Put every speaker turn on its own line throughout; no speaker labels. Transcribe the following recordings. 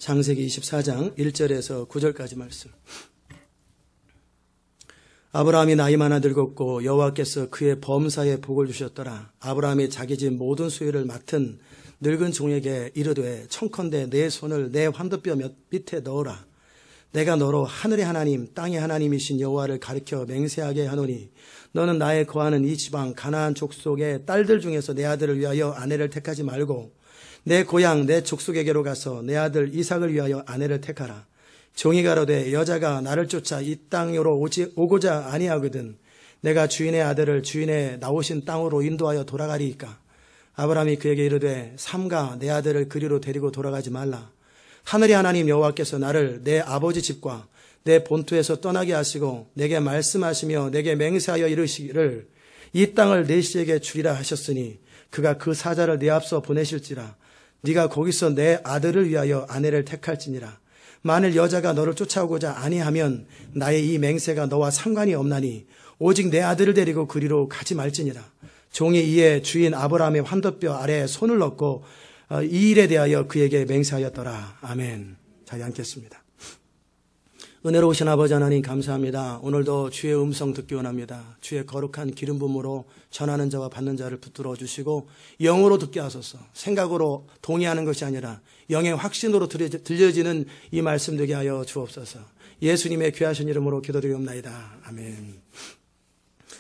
창세기 24장 1절에서 9절까지 말씀. 아브라함이 나이 많아 늙었고 여호와께서 그의 범사에 복을 주셨더라. 아브라함이 자기 집 모든 소유를 맡은 늙은 종에게 이르되 청컨대 내 손을 내 환도뼈 밑에 넣어라. 내가 너로 하늘의 하나님 땅의 하나님이신 여호와를 가리켜 맹세하게 하노니 너는 나의 거하는 이 지방 가나안 족속의 딸들 중에서 내 아들을 위하여 아내를 택하지 말고 내 고향 내 족속에게로 가서 내 아들 이삭을 위하여 아내를 택하라. 종이 가로되 여자가 나를 쫓아 이 땅으로 오고자 아니하거든 내가 주인의 아들을 주인의 나오신 땅으로 인도하여 돌아가리이까. 아브라함이 그에게 이르되 삼가 내 아들을 그리로 데리고 돌아가지 말라. 하늘의 하나님 여호와께서 나를 내 아버지 집과 내 본토에서 떠나게 하시고 내게 말씀하시며 내게 맹세하여 이르시기를 이 땅을 내 씨에게 주리라 하셨으니 그가 그 사자를 내 앞서 보내실지라. 네가 거기서 내 아들을 위하여 아내를 택할지니라. 만일 여자가 너를 쫓아오고자 아니하면 나의 이 맹세가 너와 상관이 없나니 오직 내 아들을 데리고 그리로 가지 말지니라. 종이 이에 주인 아브라함의 환도뼈 아래에 손을 넣고 이 일에 대하여 그에게 맹세하였더라. 아멘. 자, 앉겠습니다. 은혜로우신 아버지 하나님 감사합니다. 오늘도 주의 음성 듣기 원합니다. 주의 거룩한 기름 부음으로 전하는 자와 받는 자를 붙들어 주시고 영으로 듣게 하소서. 생각으로 동의하는 것이 아니라 영의 확신으로 들려지는 이 말씀 되게 하여 주옵소서. 예수님의 귀하신 이름으로 기도드리옵나이다. 아멘.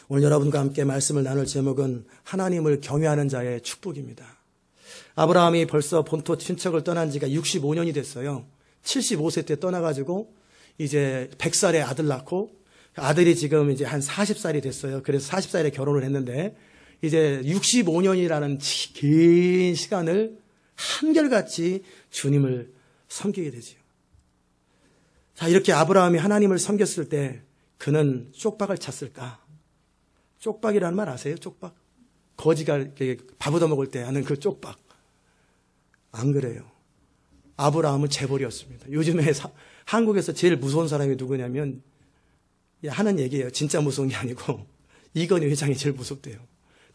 오늘 여러분과 함께 말씀을 나눌 제목은 하나님을 경외하는 자의 축복입니다. 아브라함이 벌써 본토 친척을 떠난 지가 65년이 됐어요. 75세 때 떠나가지고 이제 100살에 아들 낳고 아들이 지금 이제 한 40살이 됐어요. 그래서 40살에 결혼을 했는데 이제 65년이라는 긴 시간을 한결같이 주님을 섬기게 되지요. 자, 이렇게 아브라함이 하나님을 섬겼을 때 그는 쪽박을 찼을까? 쪽박이라는 말 아세요? 쪽박? 거지가 이렇게 밥 얻어 먹을 때 하는 그 쪽박. 안 그래요. 아브라함은 재벌이었습니다. 요즘에 한국에서 제일 무서운 사람이 누구냐면 하는 얘기예요. 진짜 무서운 게 아니고 이건희 회장이 제일 무섭대요.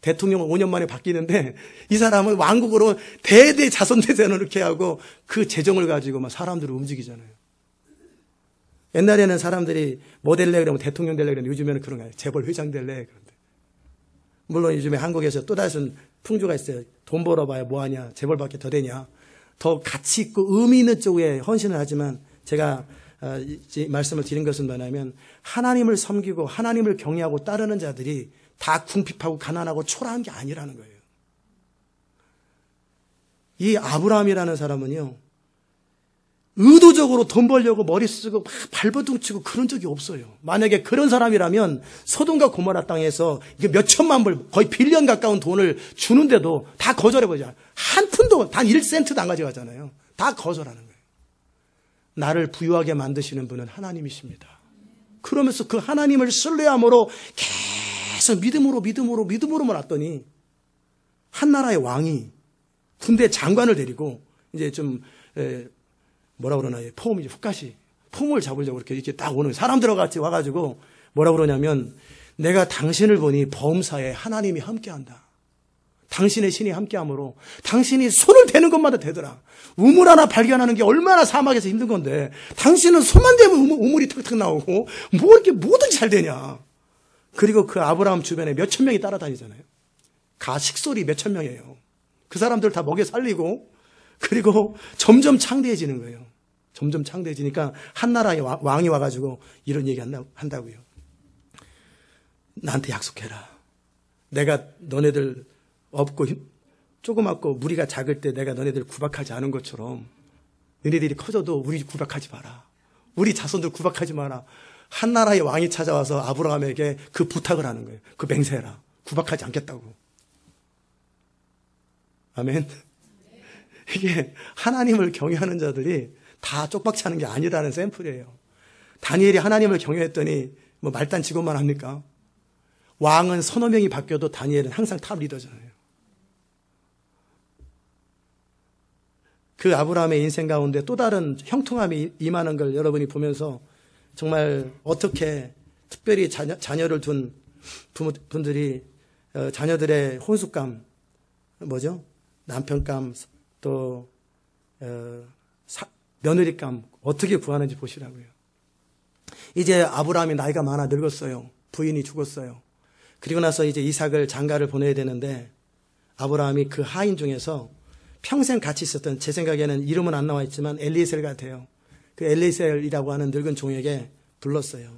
대통령은 5년 만에 바뀌는데 이 사람은 왕국으로 대대 자손대대로 이렇게 하고 그 재정을 가지고 막 사람들을 움직이잖아요. 옛날에는 사람들이 뭐 될래 그러면 대통령 될래 그러는데 요즘에는 그런 거예요. 재벌 회장 될래 그런데. 물론 요즘에 한국에서 또 다른 풍조가 있어요. 돈 벌어봐야 뭐하냐. 재벌밖에 더 되냐. 더 가치 있고 의미 있는 쪽에 헌신을 하지만 제가 말씀을 드린 것은 뭐냐면 하나님을 섬기고 하나님을 경외하고 따르는 자들이 다 궁핍하고 가난하고 초라한 게 아니라는 거예요. 이 아브라함이라는 사람은요. 의도적으로 돈 벌려고 머리 쓰고 막 발버둥 치고 그런 적이 없어요. 만약에 그런 사람이라면 소돔과 고모라 땅에서 몇 천만 불 거의 빌리언 가까운 돈을 주는데도 다 거절해버리잖아요. 한 푼도 단 1센트도 안 가져가잖아요. 다 거절하는 거예요. 나를 부유하게 만드시는 분은 하나님이십니다. 그러면서 그 하나님을 신뢰함으로 계속 믿음으로 왔더니 한 나라의 왕이 군대 장관을 데리고 이제 좀 뭐라 그러나요? 폼이죠. 훅가시. 폼을 잡으려고 이렇게 딱 오는 사람들과 같이 와가지고 뭐라 그러냐면 내가 당신을 보니 범사에 하나님이 함께한다. 당신의 신이 함께함으로 당신이 손을 대는 것마다 되더라. 우물 하나 발견하는 게 얼마나 사막에서 힘든 건데 당신은 손만 대면 우물이 탁탁 나오고 뭐 이렇게 뭐든지 잘 되냐. 그리고 그 아브라함 주변에 몇천 명이 따라다니잖아요. 가식소리 몇천 명이에요. 그 사람들 다 먹여 살리고 그리고 점점 창대해지는 거예요. 점점 창대해지니까 한 나라의 왕이 와가지고 이런 얘기 한다고요. 나한테 약속해라. 내가 너네들 없고 조그맣고 무리가 작을 때 내가 너네들 구박하지 않은 것처럼 너네들이 커져도 우리 구박하지 마라. 우리 자손들 구박하지 마라. 한 나라의 왕이 찾아와서 아브라함에게 그 부탁을 하는 거예요. 그 맹세해라. 구박하지 않겠다고. 아멘. 이게 하나님을 경외하는 자들이 다 쪽박차는 게 아니라는 샘플이에요. 다니엘이 하나님을 경외했더니 뭐 말단 직원만 합니까? 왕은 서너 명이 바뀌어도 다니엘은 항상 탑 리더잖아요. 그 아브라함의 인생 가운데 또 다른 형통함이 임하는 걸 여러분이 보면서 정말 어떻게 특별히 자녀를 둔 부모분들이 자녀들의 혼숙감, 뭐죠? 남편감, 또 며느리감 어떻게 구하는지 보시라고요. 이제 아브라함이 나이가 많아 늙었어요. 부인이 죽었어요. 그리고 나서 이제 이삭을 장가를 보내야 되는데 아브라함이 그 하인 중에서 평생 같이 있었던, 제 생각에는 이름은 안 나와 있지만 엘리에셀 같아요. 그 엘리에셀이라고 하는 늙은 종에게 불렀어요.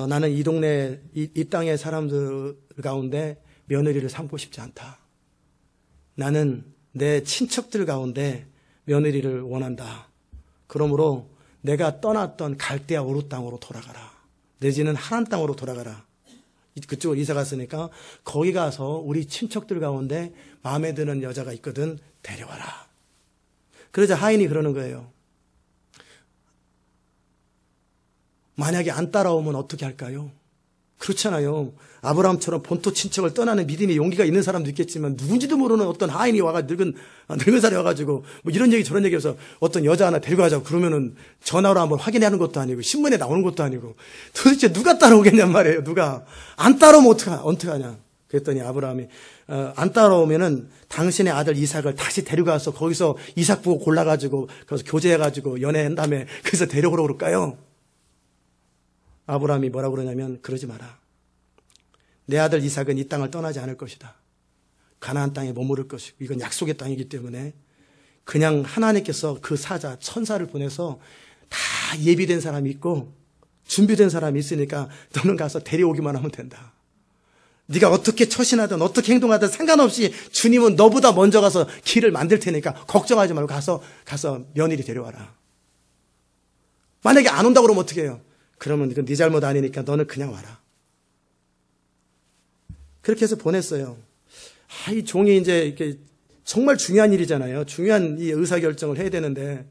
나는 이 동네, 이 땅의 사람들 가운데 며느리를 삼고 싶지 않다. 나는 내 친척들 가운데 며느리를 원한다. 그러므로 내가 떠났던 갈대아 우르 땅으로 돌아가라. 내지는 하란 땅으로 돌아가라. 그쪽으로 이사 갔으니까 거기 가서 우리 친척들 가운데 마음에 드는 여자가 있거든, 데려와라. 그러자 하인이 그러는 거예요. 만약에 안 따라오면 어떻게 할까요? 그렇잖아요. 아브라함처럼 본토 친척을 떠나는 믿음의 용기가 있는 사람도 있겠지만 누군지도 모르는 어떤 하인이 와가 늙은 사람이 와가지고 뭐 이런 얘기 저런 얘기해서 어떤 여자 하나 데리고 가자고 그러면은 전화로 한번 확인하는 것도 아니고 신문에 나오는 것도 아니고 도대체 누가 따라오겠냔 말이에요. 누가 안 따라오면 어떡하냐. 그랬더니 아브라함이 안 따라오면은 당신의 아들 이삭을 다시 데려가서 거기서 이삭 보고 골라가지고 거기서 교제해가지고 연애한 다음에 거기서 데려오라고 그럴까요? 아브라함이 뭐라고 그러냐면 그러지 마라. 내 아들 이삭은 이 땅을 떠나지 않을 것이다. 가나안 땅에 머무를 것이고 이건 약속의 땅이기 때문에 그냥 하나님께서 그 사자 천사를 보내서 다 예비된 사람이 있고 준비된 사람이 있으니까 너는 가서 데려오기만 하면 된다. 네가 어떻게 처신하든 어떻게 행동하든 상관없이 주님은 너보다 먼저 가서 길을 만들 테니까 걱정하지 말고 가서 며느리 데려와라. 만약에 안 온다고 그러면 어떻게 해요? 그러면 이건 네 잘못 아니니까 너는 그냥 와라. 그렇게 해서 보냈어요. 이 종이 이제 이렇게 정말 중요한 일이잖아요. 중요한 이 의사결정을 해야 되는데,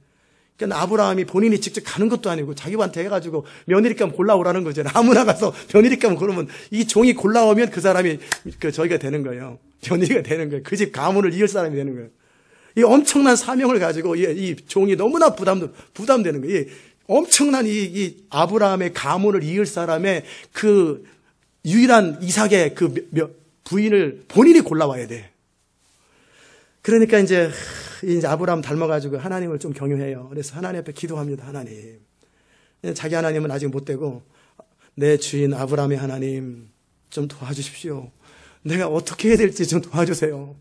그러니까 아브라함이 본인이 직접 가는 것도 아니고 자기한테 해가지고 며느리감 골라오라는 거잖아요. 아무나 가서 며느리감 고르면 이 종이 골라오면 그 사람이 저희가 되는 거예요. 며느리가 되는 거예요. 그 집 가문을 이을 사람이 되는 거예요. 이 엄청난 사명을 가지고 이 종이 너무나 부담되는 거예요. 엄청난 이 아브라함의 가문을 이을 사람의 그 유일한 이삭의 그 부인을 본인이 골라와야 돼. 그러니까 이제 아브라함 닮아가지고 하나님을 좀 경유해요. 그래서 하나님 앞에 기도합니다. 하나님. 자기 하나님은 아직 못 되고 내 주인 아브라함의 하나님 좀 도와주십시오. 내가 어떻게 해야 될지 좀 도와주세요.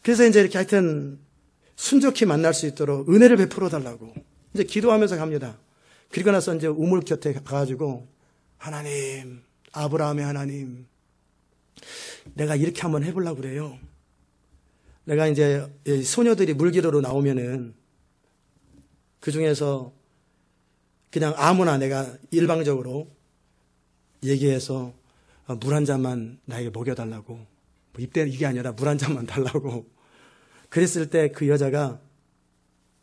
그래서 이제 이렇게 하여튼 순적히 만날 수 있도록 은혜를 베풀어 달라고 이제 기도하면서 갑니다. 그리고 나서 이제 우물 곁에 가가지고 하나님, 아브라함의 하나님, 내가 이렇게 한번 해보려고 그래요. 내가 이제 소녀들이 물기로로 나오면은 그 중에서 그냥 아무나 내가 일방적으로 얘기해서 물 한 잔만 나에게 먹여달라고, 입대는 이게 아니라 물 한 잔만 달라고 그랬을 때 그 여자가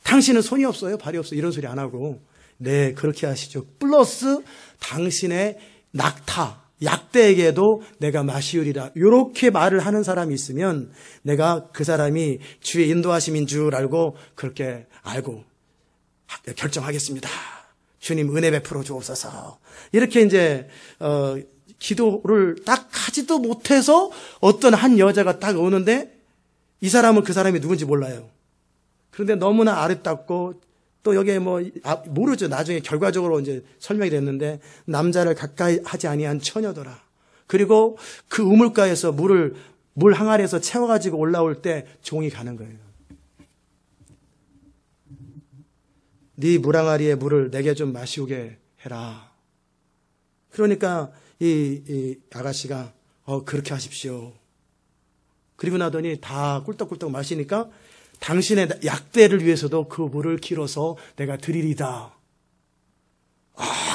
당신은 손이 없어요? 발이 없어요? 이런 소리 안 하고 네, 그렇게 하시죠. 플러스 당신의 낙타, 약대에게도 내가 마시우리라. 이렇게 말을 하는 사람이 있으면 내가 그 사람이 주의 인도하심인 줄 알고 그렇게 알고 결정하겠습니다. 주님 은혜 베풀어 주옵소서. 이렇게 이제 기도를 딱 하지도 못해서 어떤 한 여자가 딱 오는데 이 사람은 그 사람이 누군지 몰라요. 그런데 너무나 아름답고 또 여기에 모르죠. 나중에 결과적으로 이제 설명이 됐는데 남자를 가까이 하지 아니한 처녀더라. 그리고 그 우물가에서 물 항아리에서 채워가지고 올라올 때 종이 가는 거예요. 네 물항아리의 물을 내게 좀 마시우게 해라. 그러니까 이 아가씨가 그렇게 하십시오. 그리고 나더니 다 꿀떡꿀떡 마시니까 당신의 약대를 위해서도 그 물을 길어서 내가 드리리다.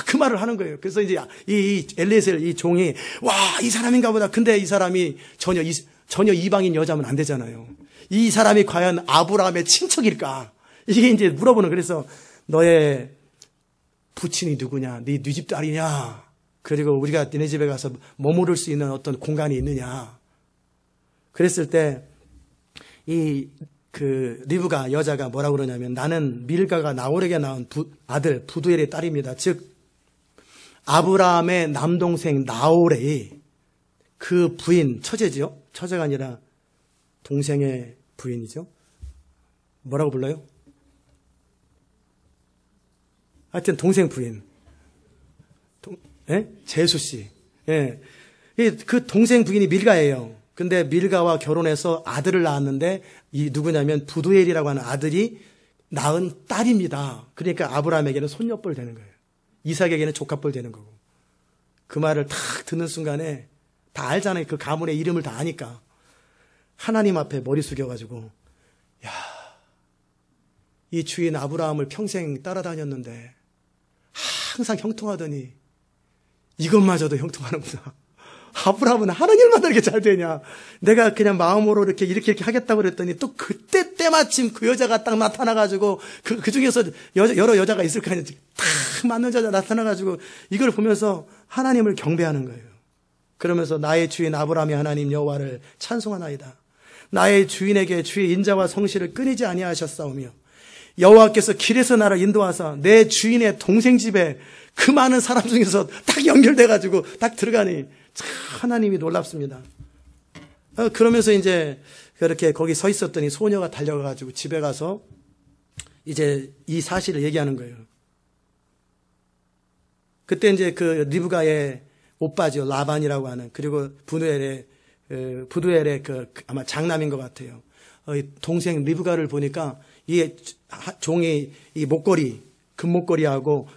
그 말을 하는 거예요. 그래서 이제 이 엘리에셀 이 종이 이 사람인가 보다. 근데 이 사람이 전혀 이방인 여자면 안 되잖아요. 이 사람이 과연 아브라함의 친척일까? 이게 이제 물어보는. 그래서 너의 부친이 누구냐? 네 집 딸이냐? 그리고 우리가 너네 집에 가서 머무를 수 있는 어떤 공간이 있느냐? 그랬을 때 리브가 여자가 뭐라고 그러냐면 나는 밀가가 나홀에게 낳은 아들 부두엘의 딸입니다. 즉 아브라함의 남동생 나홀의 그 부인, 처제지요. 처제가 아니라, 동, 처제가 아니라, 동생의 부인이죠. 뭐라고 불러요? 하여튼 동생 부인. 제수 씨. 예. 그 동생 부인이 밀가예요. 근데 밀가와 결혼해서 아들을 낳았는데 이 누구냐면 부두엘이라고 하는 아들이 낳은 딸입니다. 그러니까 아브라함에게는 손녀뻘 되는 거예요. 이삭에게는 조카뻘 되는 거고. 그 말을 탁 듣는 순간에 다 알잖아요. 그 가문의 이름을 다 아니까. 하나님 앞에 머리 숙여가지고 야, 이 주인 아브라함을 평생 따라다녔는데 항상 형통하더니 이것마저도 형통하는구나. 아브라함은 하나님마다 이렇게 잘 되냐. 내가 그냥 마음으로 이렇게 하겠다고 그랬더니 또 그때 때마침 그 여자가 딱 나타나가지고 그 중에서 여러 여자가 있을 거 아니에요. 딱 맞는 여자 나타나가지고 이걸 보면서 하나님을 경배하는 거예요. 그러면서 나의 주인 아브라함의 하나님 여호와를 찬송하나이다. 나의 주인에게 주의 인자와 성실을 끊이지 아니하셨사오며 여호와께서 길에서 나를 인도하사 내 주인의 동생 집에 그 많은 사람 중에서 딱 연결돼가지고 딱 들어가니 참 하나님이 놀랍습니다. 그러면서 이제 그렇게 거기 서 있었더니 소녀가 달려가가지고 집에 가서 이제 이 사실을 얘기하는 거예요. 그때 이제 그 리브가의 오빠죠. 라반이라고 하는, 그리고 부두엘의 그 아마 장남인 것 같아요. 동생 리브가를 보니까 이 종이 이 목걸이, 금목걸이하고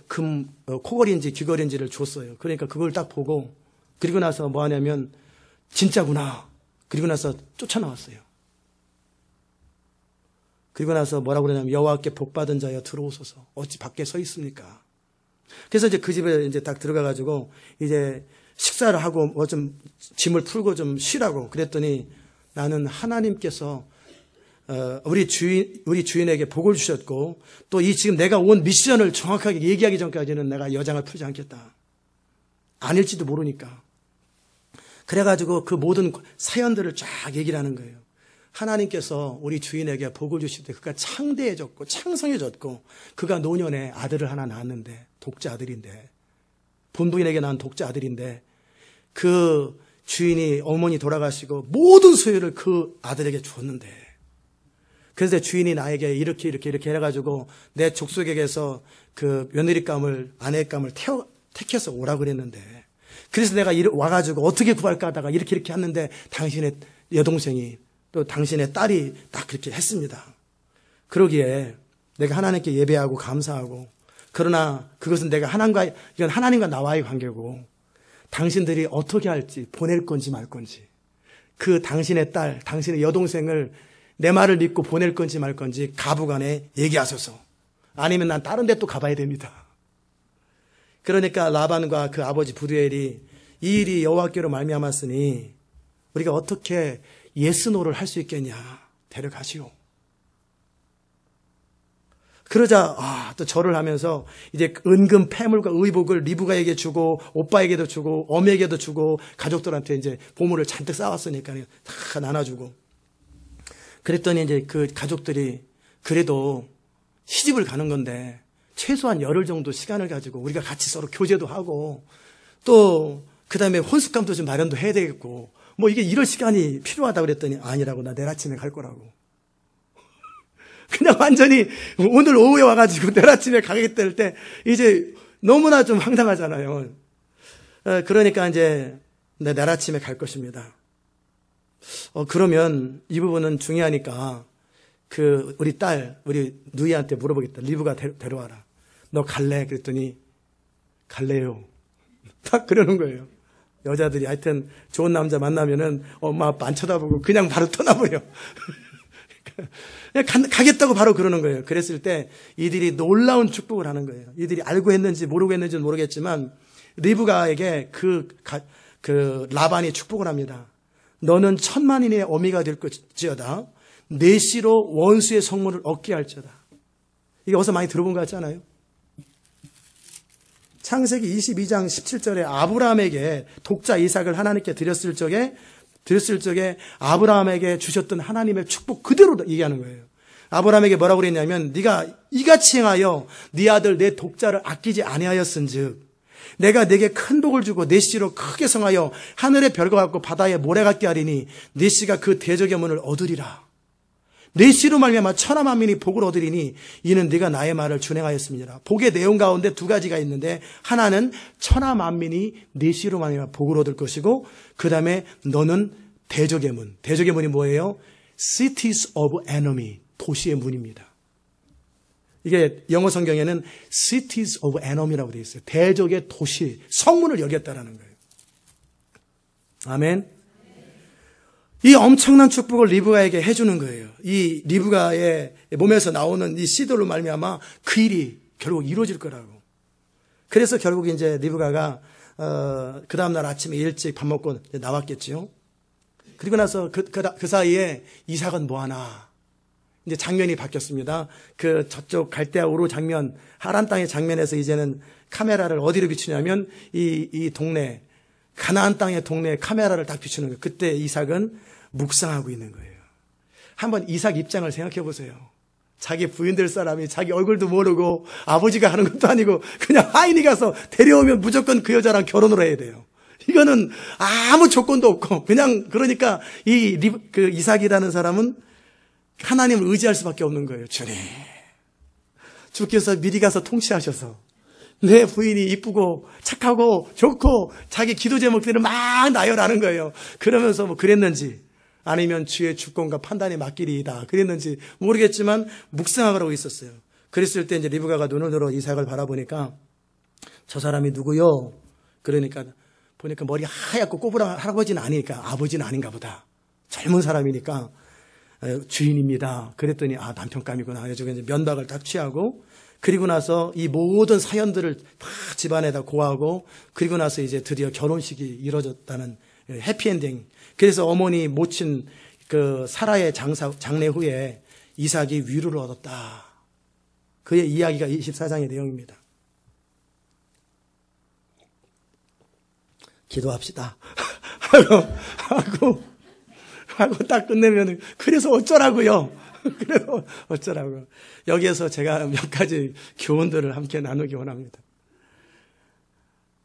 코걸이인지 귀걸이인지를 줬어요. 그러니까 그걸 딱 보고 그리고 나서 뭐 하냐면 진짜구나. 그리고 나서 쫓아나왔어요. 그리고 나서 뭐라고 그러냐면 여호와께 복받은 자여 들어오소서. 어찌 밖에 서 있습니까? 그래서 이제 그 집에 이제 딱 들어가가지고 이제 식사를 하고 뭐 좀 짐을 풀고 좀 쉬라고 그랬더니 나는 하나님께서 우리 주인에게 복을 주셨고 또 이 지금 내가 온 미션을 정확하게 얘기하기 전까지는 내가 여장을 풀지 않겠다. 아닐지도 모르니까. 그래가지고 그 모든 사연들을 쫙 얘기를 하는 거예요. 하나님께서 우리 주인에게 복을 주실 때 그가 창대해졌고 창성해졌고 그가 노년에 아들을 하나 낳았는데 독자 아들인데 본부인에게 낳은 독자 아들인데 그 주인이 어머니 돌아가시고 모든 소유를 그 아들에게 줬는데 그래서 주인이 나에게 이렇게 해가지고 내 족속에게서 그 며느리감을 아내감을 택해서 오라고 그랬는데 그래서 내가 와가지고 어떻게 구할까 하다가 이렇게 했는데 당신의 여동생이 또 당신의 딸이 딱 그렇게 했습니다. 그러기에 내가 하나님께 예배하고 감사하고 그러나 그것은 이건 하나님과 나와의 관계고 당신들이 어떻게 할지 보낼 건지 말 건지 그 당신의 딸, 당신의 여동생을 내 말을 믿고 보낼 건지 말 건지 가부간에 얘기하소서. 아니면 난 다른 데 또 가봐야 됩니다. 그러니까 라반과 그 아버지 부두엘이 이 일이 여호와께로 말미암았으니 우리가 어떻게 예스노를 할 수 있겠냐. 데려가시오. 그러자 또 절을 하면서 이제 은금 패물과 의복을 리브가에게 주고 오빠에게도 주고 어미에게도 주고 가족들한테 이제 보물을 잔뜩 쌓았으니까 다 나눠주고 그랬더니 이제 그 가족들이 그래도 시집을 가는 건데 최소한 열흘 정도 시간을 가지고 우리가 같이 서로 교제도 하고 또 그다음에 혼숙감도 좀 마련도 해야 되겠고 뭐 이게 이럴 시간이 필요하다고 그랬더니 아니라고 나 내일 아침에 갈 거라고. 그냥 완전히 오늘 오후에 와가지고 내일 아침에 가겠다 할 때 이제 너무나 좀 황당하잖아요. 그러니까 이제 내일 아침에 갈 것입니다. 그러면 이 부분은 중요하니까 우리 딸, 우리 누이한테 물어보겠다. 리브가 데려와라. 너 갈래? 그랬더니 갈래요. 딱 그러는 거예요. 여자들이 하여튼 좋은 남자 만나면은 엄마 아빠 안 쳐다보고 그냥 바로 떠나버려. 가겠다고 바로 그러는 거예요. 그랬을 때 이들이 놀라운 축복을 하는 거예요. 이들이 알고 했는지 모르고 했는지는 모르겠지만 리브가에게 그 라반이 축복을 합니다. 너는 천만인의 어미가 될 것이어다. 내 씨로 원수의 성문을 얻게 할지어다. 이게 어디서 많이 들어본 것 같지 않아요? 창세기 22장 17절에 아브라함에게 독자 이삭을 하나님께 드렸을 적에 아브라함에게 주셨던 하나님의 축복 그대로 얘기하는 거예요. 아브라함에게 뭐라고 그랬냐면 네가 이같이 행하여 네 아들 내 독자를 아끼지 아니하였은즉 내가 네게 큰 복을 주고 네 씨로 크게 성하여 하늘의 별과 같고 바다의 모래 같게 하리니 네 씨가 그 대적의 문을 얻으리라. 내 씨로 말미암아 천하 만민이 복을 얻으리니 이는 네가 나의 말을 준행하였습니다. 복의 내용 가운데 두 가지가 있는데, 하나는 천하 만민이 네 씨로 말미암아 복을 얻을 것이고, 그 다음에 너는 대적의 문. 대적의 문이 뭐예요? Cities of enemy, 도시의 문입니다. 이게 영어 성경에는 Cities of enemy라고 되어 있어요. 대적의 도시, 성문을 열겠다라는 거예요. 아멘. 이 엄청난 축복을 리브가에게 해주는 거예요. 이 리브가의 몸에서 나오는 이 씨들로 말미암아 그 일이 결국 이루어질 거라고. 그래서 결국 이제 리브가가 그 다음날 아침에 일찍 밥 먹고 나왔겠지요. 그리고 나서 그 사이에 이삭은 뭐하나, 이제 장면이 바뀌었습니다. 그 저쪽 갈대아 우르 장면, 하란 땅의 장면에서 이제는 카메라를 어디로 비추냐면 이 동네, 가나안 땅의 동네에 카메라를 딱 비추는 거예요. 그때 이삭은 묵상하고 있는 거예요. 한번 이삭 입장을 생각해 보세요. 자기 부인 될 사람이 자기 얼굴도 모르고 아버지가 하는 것도 아니고 그냥 하인이 가서 데려오면 무조건 그 여자랑 결혼을 해야 돼요. 이거는 아무 조건도 없고 그냥, 그러니까 그 이삭이라는 사람은 하나님을 의지할 수밖에 없는 거예요. 주님, 주께서 미리 가서 통치하셔서 내 부인이 이쁘고 착하고 좋고 자기 기도 제목들을 막 나열하는 거예요. 그러면서 뭐 그랬는지, 아니면 주의 주권과 판단이 맡기리이다 그랬는지 모르겠지만 묵상하고 있었어요. 그랬을 때 이제 리브가가 눈을 들어 이삭을 바라보니까 저 사람이 누구요? 그러니까 보니까 머리 하얗고 꼬부랑 할아버지는 아니니까 아버지는 아닌가 보다. 젊은 사람이니까 주인입니다. 그랬더니 남편감이구나. 그래서 이제 면박을 딱 취하고, 그리고 나서 이 모든 사연들을 다 집안에다 고하고, 그리고 나서 이제 드디어 결혼식이 이루어졌다는 해피엔딩. 그래서 어머니 모친 그 사라의 장례 후에 이삭이 위로를 얻었다. 그의 이야기가 24장의 내용입니다. 기도합시다. 하고 딱 끝내면, 그래서 어쩌라고요? 그래서 어쩌라고요? 여기에서 제가 몇 가지 교훈들을 함께 나누기 원합니다.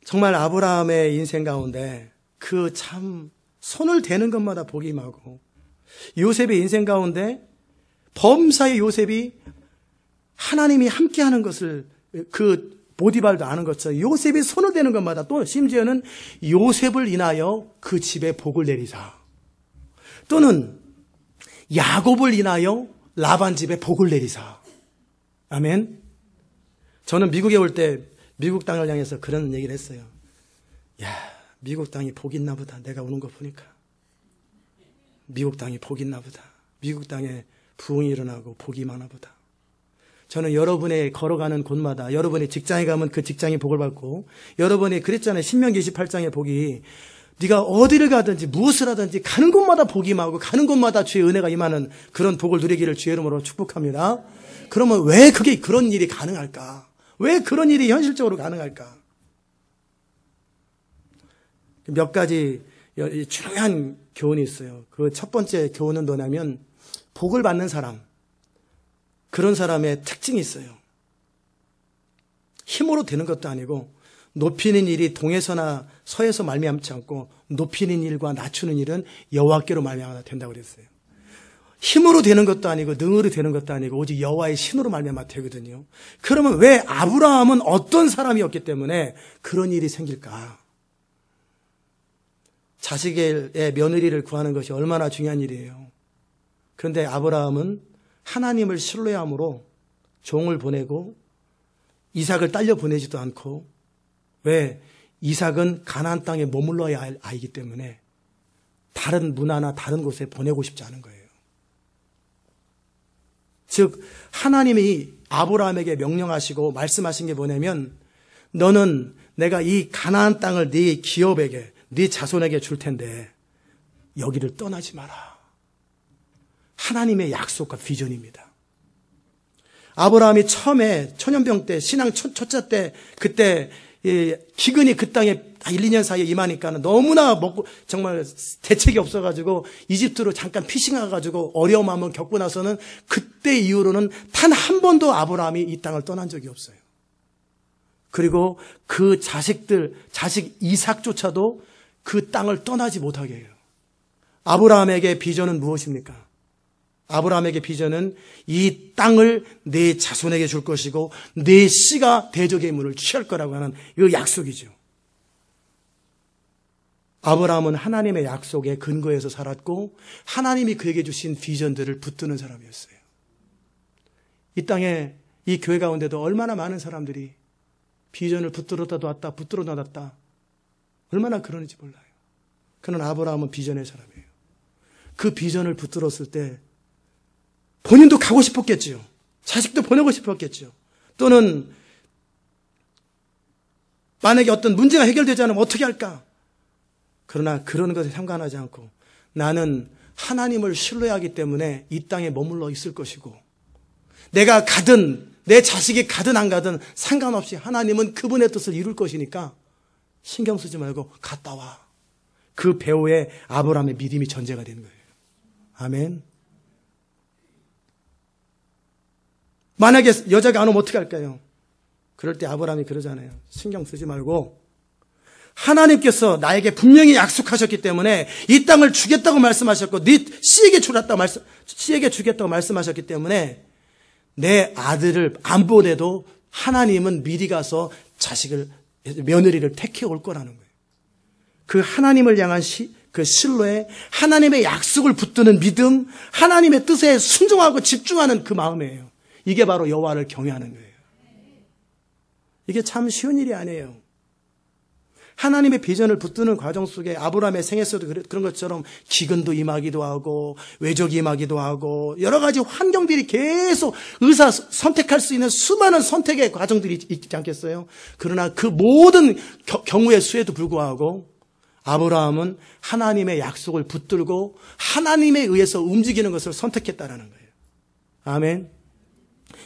정말 아브라함의 인생 가운데 그 참 손을 대는 것마다 복이 임하고, 요셉의 인생 가운데 범사의 요셉이 하나님이 함께하는 것을 그 보디발도 아는 것처럼 요셉이 손을 대는 것마다, 또 심지어는 요셉을 인하여 그 집에 복을 내리사, 또는 야곱을 인하여 라반 집에 복을 내리사. 아멘. 저는 미국에 올 때 미국 땅을 향해서 그런 얘기를 했어요. 야, 미국 땅이 복 있나 보다. 내가 오는 거 보니까 미국 땅이 복 있나 보다. 미국 땅에 부흥이 일어나고 복이 많아 보다. 저는 여러분의 걸어가는 곳마다, 여러분의 직장에 가면 그 직장이 복을 받고, 여러분이 그랬잖아요. 신명기 28장의 복이, 네가 어디를 가든지 무엇을 하든지 가는 곳마다 복이 임하고 가는 곳마다 주의 은혜가 임하는 그런 복을 누리기를 주의 이름으로 축복합니다. 그러면 왜 그런 일이 가능할까? 왜 그런 일이 현실적으로 가능할까? 몇 가지 중요한 교훈이 있어요. 그 첫 번째 교훈은 뭐냐면, 복을 받는 사람, 그런 사람의 특징이 있어요. 힘으로 되는 것도 아니고, 높이는 일이 동에서나 서에서 말미암지 않고, 높이는 일과 낮추는 일은 여호와께로 말미암아 된다고 그랬어요. 힘으로 되는 것도 아니고 능으로 되는 것도 아니고 오직 여호와의 신으로 말미암아 되거든요. 그러면 왜 아브라함은 어떤 사람이었기 때문에 그런 일이 생길까? 자식의 며느리를 구하는 것이 얼마나 중요한 일이에요. 그런데 아브라함은 하나님을 신뢰함으로 종을 보내고 이삭을 딸려 보내지도 않고, 왜? 이삭은 가나안 땅에 머물러야 할 아이기 때문에 다른 문화나 다른 곳에 보내고 싶지 않은 거예요. 즉 하나님이 아브라함에게 명령하시고 말씀하신 게 뭐냐면, 너는 내가 이 가나안 땅을 네 기업에게, 네 자손에게 줄 텐데 여기를 떠나지 마라. 하나님의 약속과 비전입니다. 아브라함이 처음에 천연병 때, 신앙 초짜 때, 그때 기근이 그 땅에 1, 2년 사이에 임하니까 너무나 먹고 정말 대책이 없어가지고 이집트로 잠깐 피싱 가가지고 어려움 한번 겪고 나서는 그때 이후로는 단 한 번도 아브라함이 이 땅을 떠난 적이 없어요. 그리고 그 자식 이삭조차도 그 땅을 떠나지 못하게 해요. 아브라함에게 비전은 무엇입니까? 아브라함에게 비전은 이 땅을 네 자손에게 줄 것이고 네 씨가 대적의 문을 취할 거라고 하는 이 약속이죠. 아브라함은 하나님의 약속에 근거해서 살았고 하나님이 그에게 주신 비전들을 붙드는 사람이었어요. 이 땅에 이 교회 가운데도 얼마나 많은 사람들이 비전을 붙들었다 놨다 붙들어 놨다 얼마나 그러는지 몰라요. 그러나 아브라함은 비전의 사람이에요. 그 비전을 붙들었을 때 본인도 가고 싶었겠지요. 자식도 보내고 싶었겠죠. 또는 만약에 어떤 문제가 해결되지 않으면 어떻게 할까? 그러나 그런 것에 상관하지 않고 나는 하나님을 신뢰하기 때문에 이 땅에 머물러 있을 것이고 내가 가든 내 자식이 가든 안 가든 상관없이 하나님은 그분의 뜻을 이룰 것이니까 신경 쓰지 말고 갔다 와. 그 배후에 아브라함의 믿음이 전제가 되는 거예요. 아멘. 만약에 여자가 안 오면 어떻게 할까요? 그럴 때 아브라함이 그러잖아요. 신경 쓰지 말고 하나님께서 나에게 분명히 약속하셨기 때문에 이 땅을 주겠다고 말씀하셨고 네 씨에게 주겠다고 말씀하셨기 때문에 내 아들을 안 보내도 하나님은 미리 가서 며느리를 택해 올 거라는 거예요. 그 하나님을 향한 그 신뢰, 하나님의 약속을 붙드는 믿음, 하나님의 뜻에 순종하고 집중하는 그 마음이에요. 이게 바로 여호와를 경외하는 거예요. 이게 참 쉬운 일이 아니에요. 하나님의 비전을 붙드는 과정 속에 아브라함의 생애에서도 그런 것처럼 기근도 임하기도 하고 외적이 임하기도 하고 여러 가지 환경들이 계속 선택할 수 있는 수많은 선택의 과정들이 있지 않겠어요? 그러나 그 모든 경우의 수에도 불구하고 아브라함은 하나님의 약속을 붙들고 하나님에 의해서 움직이는 것을 선택했다라는 거예요. 아멘.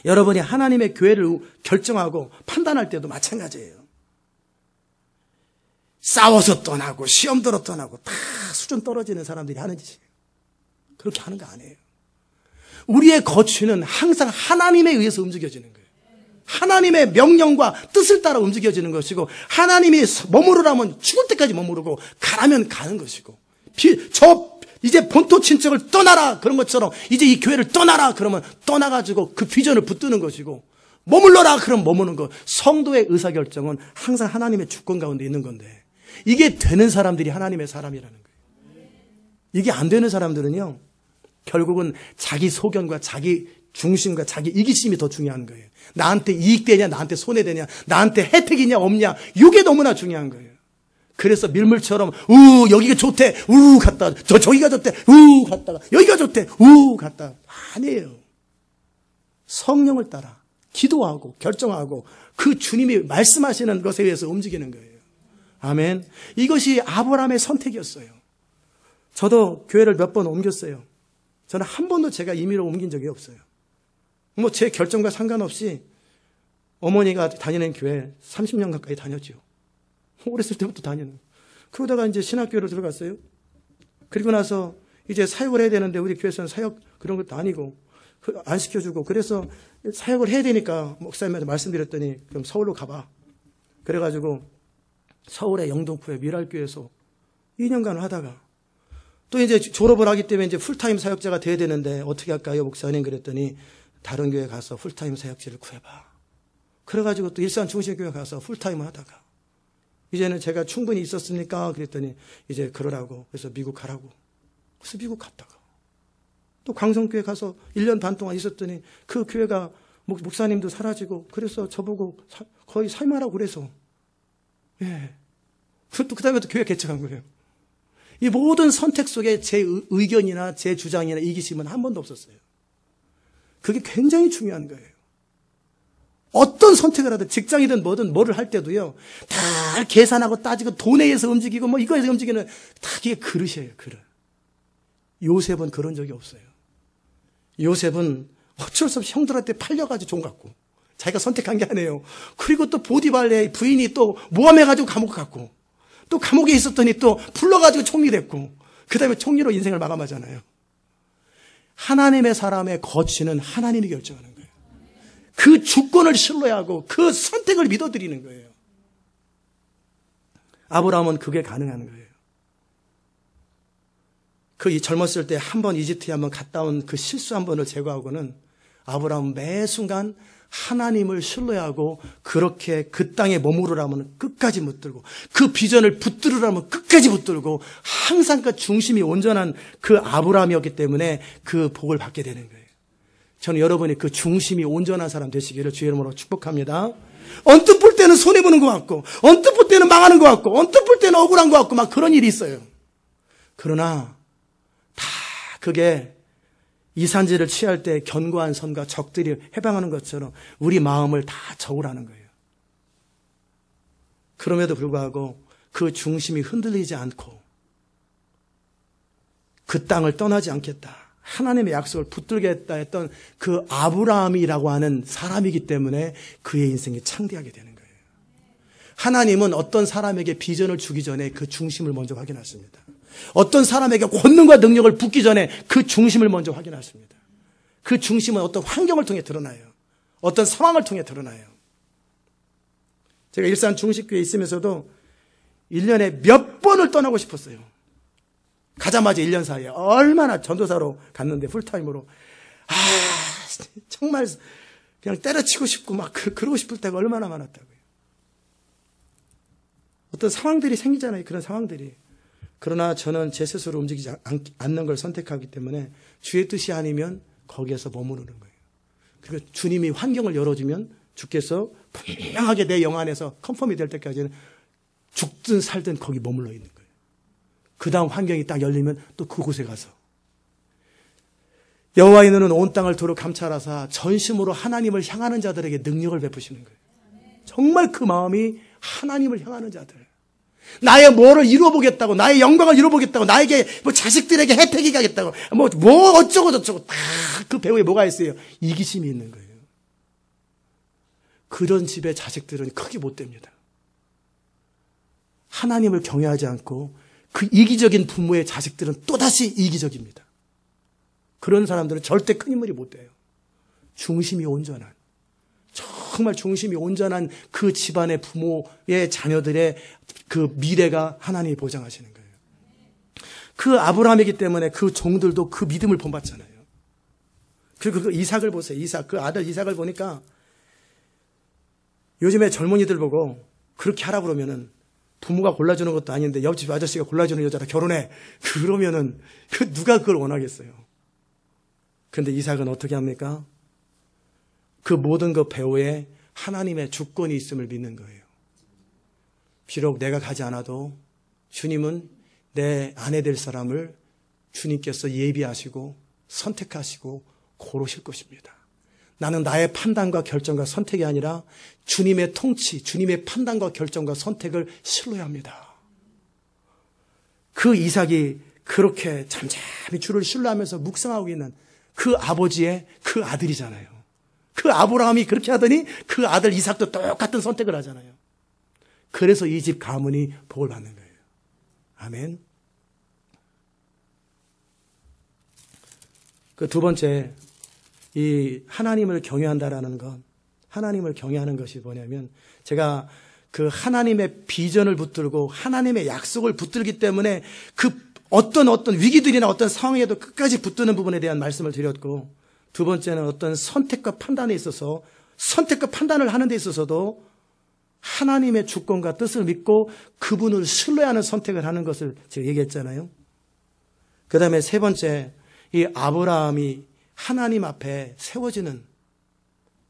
여러분이 하나님의 교회를 결정하고 판단할 때도 마찬가지예요. 싸워서 떠나고 시험 들어 떠나고 다 수준 떨어지는 사람들이 하는 짓이에요. 그렇게 하는 거 아니에요. 우리의 거취는 항상 하나님에 의해서 움직여지는 거예요. 하나님의 명령과 뜻을 따라 움직여지는 것이고 하나님이 머무르라면 죽을 때까지 머무르고 가라면 가는 것이고 이제 본토 친척을 떠나라 그런 것처럼 이제 이 교회를 떠나라 그러면 떠나가지고 그 비전을 붙드는 것이고 머물러라 그럼 머무는 것. 성도의 의사결정은 항상 하나님의 주권 가운데 있는 건데 이게 되는 사람들이 하나님의 사람이라는 거예요. 이게 안 되는 사람들은요 결국은 자기 소견과 자기 중심과 자기 이기심이 더 중요한 거예요. 나한테 이익되냐 나한테 손해되냐 나한테 혜택이냐 없냐 이게 너무나 중요한 거예요. 그래서 밀물처럼 여기가 좋대 갔다 저기가 좋대 갔다가 여기가 좋대 갔다 아니에요. 성령을 따라 기도하고 결정하고 그 주님이 말씀하시는 것에 의해서 움직이는 거예요. 아멘. 이것이 아브라함의 선택이었어요. 저도 교회를 몇 번 옮겼어요. 저는 한 번도 제가 임의로 옮긴 적이 없어요. 제 결정과 상관없이 어머니가 다니는 교회 30년 가까이 다녔죠. 어렸을 때부터 다니는. 그러다가 이제 신학교로 들어갔어요. 그리고 나서 이제 사역을 해야 되는데 우리 교회에서는 사역 그런 것도 아니고 안 시켜주고 그래서 사역을 해야 되니까 목사님한테 말씀드렸더니 그럼 서울로 가봐. 그래가지고 서울의 영등포의 미랄교회에서 2년간 하다가 또 이제 졸업을 하기 때문에 이제 풀타임 사역자가 돼야 되는데 어떻게 할까요, 목사님? 그랬더니 다른 교회 가서 풀타임 사역지를 구해봐. 그래가지고 또 일산 중심교회 가서 풀타임을 하다가 이제는 제가 충분히 있었으니까 그랬더니 이제 그러라고 그래서 미국 가라고. 그래서 미국 갔다가 또 광성교회 가서 1년 반 동안 있었더니 그 교회가 목사님도 사라지고 그래서 저보고 거의 살만하고 그래서 예. 또 그다음에 또 교회 개척한 거예요. 이 모든 선택 속에 제 의견이나 제 주장이나 이기심은 한 번도 없었어요. 그게 굉장히 중요한 거예요. 어떤 선택을 하든 직장이든 뭐를 할 때도요. 다 계산하고 따지고 돈에 의해서 움직이고 이거에서 움직이는 다 그게 그릇이에요. 그릇. 요셉은 그런 적이 없어요. 요셉은 어쩔 수 없이 형들한테 팔려가지고 종 갔고 자기가 선택한 게 아니에요. 그리고 또 보디발의 부인이 또 모함해가지고 감옥 갔고 또 감옥에 있었더니 또 불러가지고 총리 됐고 그 다음에 총리로 인생을 마감하잖아요. 하나님의 사람의 거취는 하나님이 결정하는 거예요. 그 주권을 신뢰하고 그 선택을 믿어드리는 거예요. 아브라함은 그게 가능한 거예요. 그 젊었을 때 한 번 이집트에 한번 갔다 온 그 실수 한 번을 제거하고는 아브라함은 매 순간 하나님을 신뢰하고 그렇게 그 땅에 머무르라면 끝까지 붙들고 그 비전을 붙들으라면 끝까지 붙들고 항상 그 중심이 온전한 그 아브라함이었기 때문에 그 복을 받게 되는 거예요. 저는 여러분이 그 중심이 온전한 사람 되시기를 주의 이름으로 축복합니다. 언뜻 볼 때는 손해보는 것 같고 언뜻 볼 때는 망하는 것 같고 언뜻 볼 때는 억울한 것 같고 막 그런 일이 있어요. 그러나 다 그게 이산지를 취할 때 견고한 선과 적들이 해방하는 것처럼 우리 마음을 다 저울하는 거예요. 그럼에도 불구하고 그 중심이 흔들리지 않고 그 땅을 떠나지 않겠다. 하나님의 약속을 붙들겠다 했던 그 아브라함이라고 하는 사람이기 때문에 그의 인생이 창대하게 되는 거예요. 하나님은 어떤 사람에게 비전을 주기 전에 그 중심을 먼저 확인하십니다. 어떤 사람에게 권능과 능력을 붓기 전에 그 중심을 먼저 확인하십니다. 그 중심은 어떤 환경을 통해 드러나요. 어떤 상황을 통해 드러나요. 제가 일산 중식교회에 있으면서도 1년에 몇 번을 떠나고 싶었어요. 가자마자 1년 사이에 얼마나 전도사로 갔는데 풀타임으로 정말 그냥 때려치고 싶고 막 그러고 싶을 때가 얼마나 많았다고요. 어떤 상황들이 생기잖아요. 그런 상황들이. 그러나 저는 제 스스로 움직이지 않는 걸 선택하기 때문에 주의 뜻이 아니면 거기에서 머무르는 거예요. 그리고 주님이 환경을 열어주면 주께서 분명하게 내 영 안에서 컨펌이 될 때까지는 죽든 살든 거기 머물러 있는 거예요. 그 다음 환경이 딱 열리면 또 그곳에 가서 여호와의 눈은 온 땅을 두루 감찰하사 전심으로 하나님을 향하는 자들에게 능력을 베푸시는 거예요. 정말 그 마음이 하나님을 향하는 자들. 나의 뭐를 이루어보겠다고, 나의 영광을 이루어보겠다고, 나에게 뭐 자식들에게 혜택이 가겠다고, 뭐 어쩌고 저쩌고 다 그 배후에 뭐가 있어요? 이기심이 있는 거예요. 그런 집의 자식들은 크게 못 됩니다. 하나님을 경외하지 않고 그 이기적인 부모의 자식들은 또다시 이기적입니다. 그런 사람들은 절대 큰 인물이 못 돼요. 중심이 온전한, 정말 중심이 온전한 그 집안의 부모의 자녀들의 그 미래가 하나님이 보장하시는 거예요. 그 아브라함이기 때문에 그 종들도 그 믿음을 본받잖아요. 그리고 그 이삭을 보세요. 이삭, 그 아들 이삭을 보니까 요즘에 젊은이들 보고 그렇게 하라 그러면은 부모가 골라주는 것도 아닌데 옆집 아저씨가 골라주는 여자랑 결혼해. 그러면은 누가 그걸 원하겠어요. 그런데 이삭은 어떻게 합니까? 그 모든 그 배후에 하나님의 주권이 있음을 믿는 거예요. 비록 내가 가지 않아도 주님은 내 아내 될 사람을 주님께서 예비하시고 선택하시고 고르실 것입니다. 나는 나의 판단과 결정과 선택이 아니라 주님의 통치, 주님의 판단과 결정과 선택을 신뢰합니다. 그 이삭이 그렇게 잠잠히 주를 신뢰하면서 묵상하고 있는 그 아버지의 그 아들이잖아요. 그 아브라함이 그렇게 하더니 그 아들 이삭도 똑같은 선택을 하잖아요. 그래서 이 집 가문이 복을 받는 거예요. 아멘. 그 두 번째, 이 하나님을 경외한다라는 것, 하나님을 경외하는 것이 뭐냐면 제가 그 하나님의 비전을 붙들고 하나님의 약속을 붙들기 때문에 그 어떤 위기들이나 어떤 상황에도 끝까지 붙드는 부분에 대한 말씀을 드렸고, 두 번째는 어떤 선택과 판단에 있어서 선택과 판단을 하는 데 있어서도 하나님의 주권과 뜻을 믿고 그분을 신뢰하는 선택을 하는 것을 제가 얘기했잖아요. 그 다음에 세 번째, 이 아브라함이 하나님 앞에 세워지는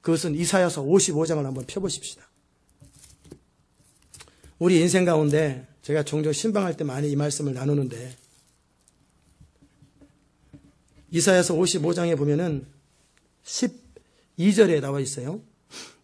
그것은 이사야서 55장을 한번 펴보십시다. 우리 인생 가운데 제가 종종 신방할 때 많이 이 말씀을 나누는데 이사야서 55장에 보면은 12절에 나와 있어요.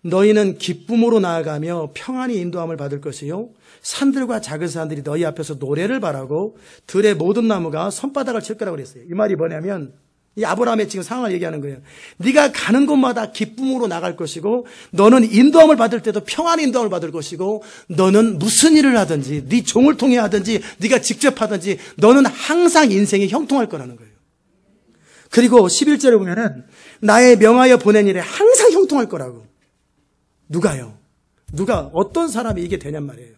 너희는 기쁨으로 나아가며 평안히 인도함을 받을 것이요 산들과 작은 산들이 너희 앞에서 노래를 바라고 들의 모든 나무가 손바닥을 칠 거라고 그랬어요. 이 말이 뭐냐면 이 아브라함의 지금 상황을 얘기하는 거예요. 네가 가는 곳마다 기쁨으로 나갈 것이고 너는 인도함을 받을 때도 평안히 인도함을 받을 것이고 너는 무슨 일을 하든지 네 종을 통해 하든지 네가 직접 하든지 너는 항상 인생이 형통할 거라는 거예요. 그리고 11절에 보면은 나의 명하여 보낸 일에 항상 형통할 거라고. 누가요? 누가 어떤 사람이 이게 되냔 말이에요.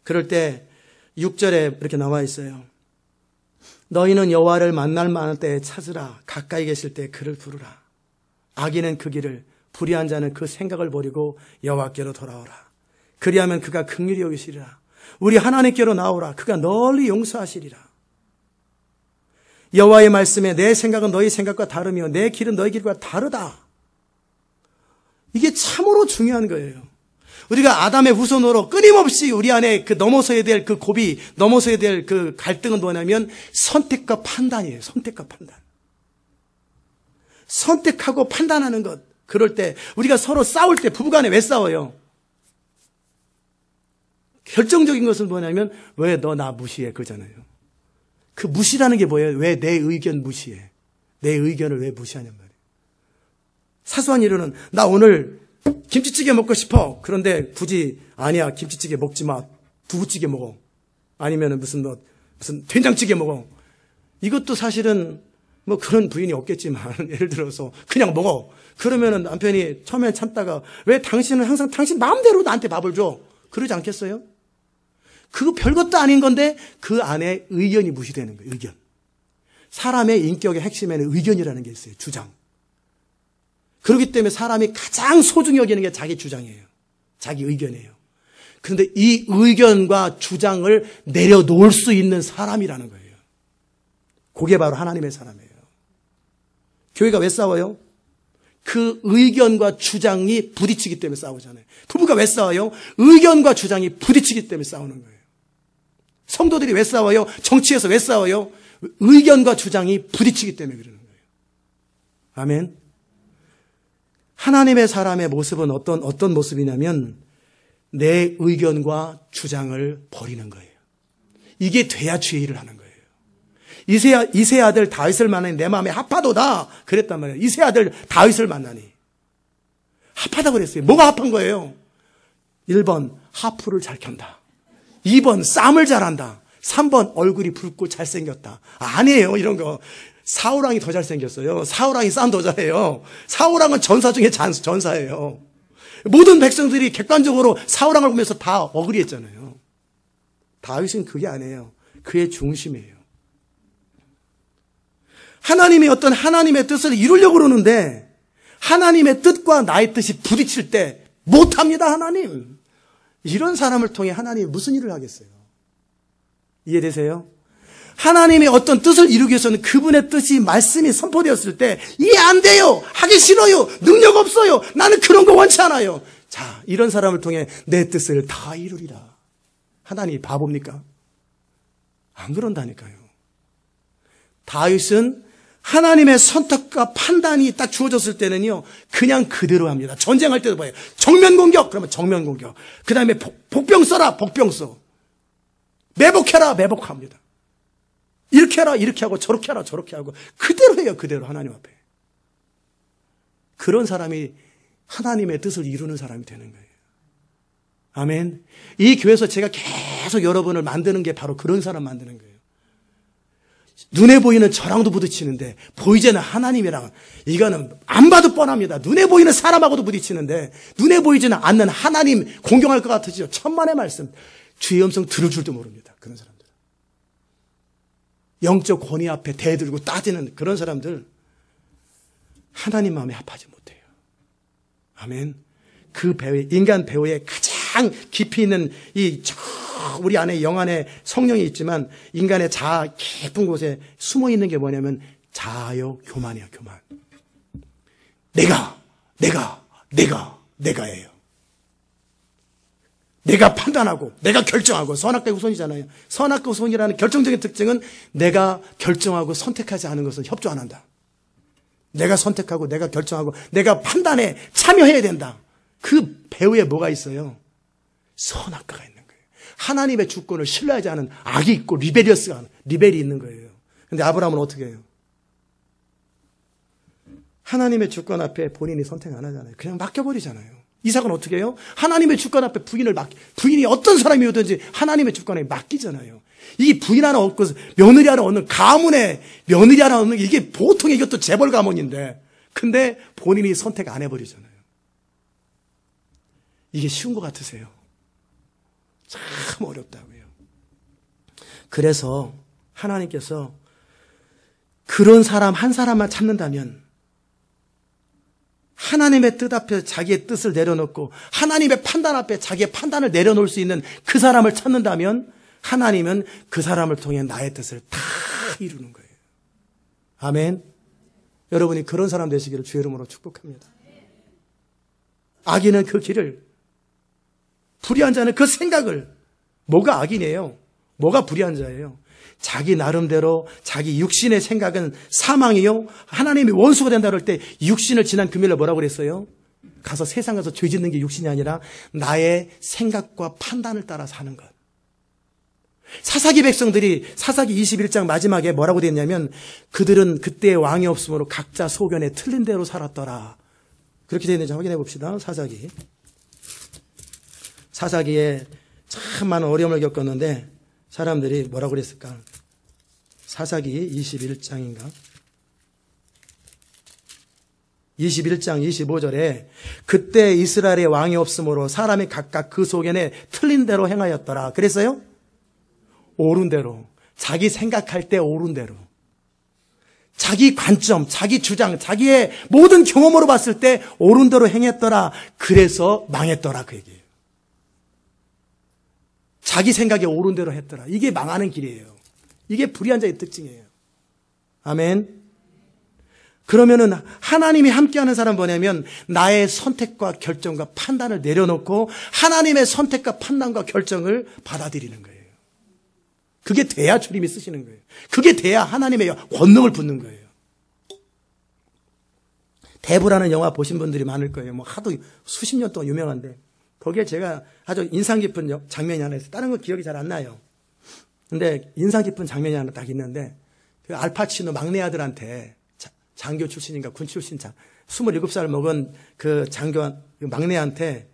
그럴 때 6절에 이렇게 나와 있어요. 너희는 여호와를 만날 만한 때에 찾으라. 가까이 계실 때 그를 부르라. 악인은 그 길을, 불의한 자는 그 생각을 버리고 여호와께로 돌아오라. 그리하면 그가 긍휼히 여기시리라. 우리 하나님께로 나오라. 그가 널리 용서하시리라. 여호와의 말씀에 내 생각은 너희 생각과 다르며 내 길은 너희 길과 다르다. 이게 참으로 중요한 거예요. 우리가 아담의 후손으로 끊임없이 우리 안에 그 넘어서야 될 그 고비, 넘어서야 될 그 갈등은 뭐냐면 선택과 판단이에요. 선택과 판단. 선택하고 판단하는 것. 그럴 때 우리가 서로 싸울 때 부부간에 왜 싸워요? 결정적인 것은 뭐냐면 왜 너 나 무시해 그러잖아요. 그 무시라는 게 뭐예요? 왜 내 의견 무시해? 내 의견을 왜 무시하냔 말이에요. 사소한 일로는 나 오늘 김치찌개 먹고 싶어. 그런데 굳이 아니야 김치찌개 먹지 마. 두부찌개 먹어. 아니면은 무슨 된장찌개 먹어. 이것도 사실은 뭐 그런 부인이 없겠지만 예를 들어서 그냥 먹어. 그러면은 남편이 처음에 참다가 왜 당신은 항상 당신 마음대로 나한테 밥을 줘? 그러지 않겠어요? 그거 별것도 아닌 건데 그 안에 의견이 무시되는 거예요. 의견. 사람의 인격의 핵심에는 의견이라는 게 있어요. 주장. 그렇기 때문에 사람이 가장 소중히 여기는 게 자기 주장이에요. 자기 의견이에요. 그런데 이 의견과 주장을 내려놓을 수 있는 사람이라는 거예요. 그게 바로 하나님의 사람이에요. 교회가 왜 싸워요? 그 의견과 주장이 부딪히기 때문에 싸우잖아요. 부부가 왜 싸워요? 의견과 주장이 부딪히기 때문에 싸우는 거예요. 성도들이 왜 싸워요? 정치에서 왜 싸워요? 의견과 주장이 부딪히기 때문에 그러는 거예요. 아멘. 하나님의 사람의 모습은 어떤 모습이냐면 내 의견과 주장을 버리는 거예요. 이게 돼야 주의 일을 하는 거예요. 이세 아들 다윗을 만나니 내 마음에 합하도다 그랬단 말이에요. 이세 아들 다윗을 만나니 합하다고 그랬어요. 뭐가 합한 거예요? 1번 하프를 잘 켠다. 2번 쌈을 잘한다. 3번 얼굴이 붉고 잘생겼다. 아니에요 이런 거. 사울왕이 더 잘생겼어요. 사울왕이 쌈 더 잘해요. 사울왕은 전사 중에 전사예요. 모든 백성들이 객관적으로 사울왕을 보면서 다 어그리했잖아요. 다윗은 그게 아니에요. 그의 중심이에요. 하나님이 어떤 하나님의 뜻을 이루려고 그러는데 하나님의 뜻과 나의 뜻이 부딪힐 때 못합니다 하나님. 이런 사람을 통해 하나님이 무슨 일을 하겠어요? 이해되세요? 하나님의 어떤 뜻을 이루기 위해서는 그분의 뜻이 말씀이 선포되었을 때 이해 안 돼요. 하기 싫어요. 능력 없어요. 나는 그런 거 원치 않아요. 자, 이런 사람을 통해 내 뜻을 다 이루리라. 하나님이 바보입니까? 안 그런다니까요. 다윗은 하나님의 선택과 판단이 딱 주어졌을 때는요, 그냥 그대로 합니다. 전쟁할 때도 봐요. 정면 공격, 그러면 정면 공격. 그 다음에 복병 써라, 복병 써. 매복해라, 매복합니다. 이렇게 해라, 이렇게 하고, 저렇게 하라, 저렇게 하고. 그대로 해요, 그대로 하나님 앞에. 그런 사람이 하나님의 뜻을 이루는 사람이 되는 거예요. 아멘. 이 교회에서 제가 계속 여러분을 만드는 게 바로 그런 사람 만드는 거예요. 눈에 보이는 저랑도 부딪히는데 보이지 않는 하나님이랑 이거는 안 봐도 뻔합니다. 눈에 보이는 사람하고도 부딪히는데 눈에 보이지는 않는 하나님 공경할 것 같으시죠? 천만의 말씀. 주의 음성 들을 줄도 모릅니다. 그런 사람들. 영적 권위 앞에 대들고 따지는 그런 사람들 하나님 마음에 합하지 못해요. 아멘. 그 배우, 인간 배우의 가장 깊이 있는 우리 안에 영 안에 성령이 있지만 인간의 자아 깊은 곳에 숨어 있는 게 뭐냐면 자아요 교만이야, 교만. 내가예요. 내가 판단하고 내가 결정하고 선악과 후손이잖아요. 선악과 후손이라는 결정적인 특징은 내가 결정하고 선택하지 않은 것은 협조 안 한다. 내가 선택하고 내가 결정하고 내가 판단에 참여해야 된다. 그 배후에 뭐가 있어요? 선악과가 있는 거예요. 하나님의 주권을 신뢰하지 않은 악이 있고 리벨이 있는 거예요. 그런데 아브라함은 어떻게 해요? 하나님의 주권 앞에 본인이 선택 안 하잖아요. 그냥 맡겨버리잖아요. 이삭은 어떻게 해요? 하나님의 주권 앞에 부인이 어떤 사람이오든지 하나님의 주권에 맡기잖아요. 이 부인 하나 얻고 며느리 하나 얻는 가문에 며느리 하나 얻는 게 이게 보통 이것도 재벌 가문인데 근데 본인이 선택 안 해버리잖아요. 이게 쉬운 것 같으세요? 참 어렵다고요. 그래서 하나님께서 그런 사람 한 사람만 찾는다면 하나님의 뜻 앞에 자기의 뜻을 내려놓고 하나님의 판단 앞에 자기의 판단을 내려놓을 수 있는 그 사람을 찾는다면 하나님은 그 사람을 통해 나의 뜻을 다 이루는 거예요. 아멘. 여러분이 그런 사람 되시기를 주의 이름으로 축복합니다. 악인은 그 길을, 불의한 자는 그 생각을, 뭐가 악인이에요? 뭐가 불의한 자예요? 자기 나름대로 자기 육신의 생각은 사망이요, 하나님의 원수가 된다 그럴 때 육신을 지난 금요일에 뭐라고 그랬어요? 가서 세상 가서 죄 짓는 게 육신이 아니라 나의 생각과 판단을 따라 사는 것. 사사기 백성들이 사사기 21장 마지막에 뭐라고 됐냐면 그들은 그때의 왕이 없으므로 각자 소견에 틀린 대로 살았더라. 그렇게 되어 있는지 확인해 봅시다. 사사기에 참 많은 어려움을 겪었는데 사람들이 뭐라고 그랬을까? 사사기 21장인가? 21장 25절에 그때 이스라엘의 왕이 없으므로 사람이 각각 그 소견에 틀린 대로 행하였더라. 그랬어요? 옳은 대로. 자기 생각할 때 옳은 대로. 자기 관점, 자기 주장, 자기의 모든 경험으로 봤을 때 옳은 대로 행했더라. 그래서 망했더라. 그 얘기예요. 자기 생각에 옳은 대로 했더라. 이게 망하는 길이에요. 이게 불의한 자의 특징이에요. 아멘. 그러면은 하나님이 함께하는 사람 뭐냐면 나의 선택과 결정과 판단을 내려놓고 하나님의 선택과 판단과 결정을 받아들이는 거예요. 그게 돼야 주님이 쓰시는 거예요. 그게 돼야 하나님의 권능을 붙는 거예요. 대부라는 영화 보신 분들이 많을 거예요. 뭐 하도 수십 년 동안 유명한데 거기에 제가 아주 인상 깊은 장면이 하나 있어요. 다른 건 기억이 잘 안 나요. 근데 인상 깊은 장면이 하나 딱 있는데 그 알파치노 막내 아들한테 장교 출신인가 군 출신 27살 먹은 그 장교 막내한테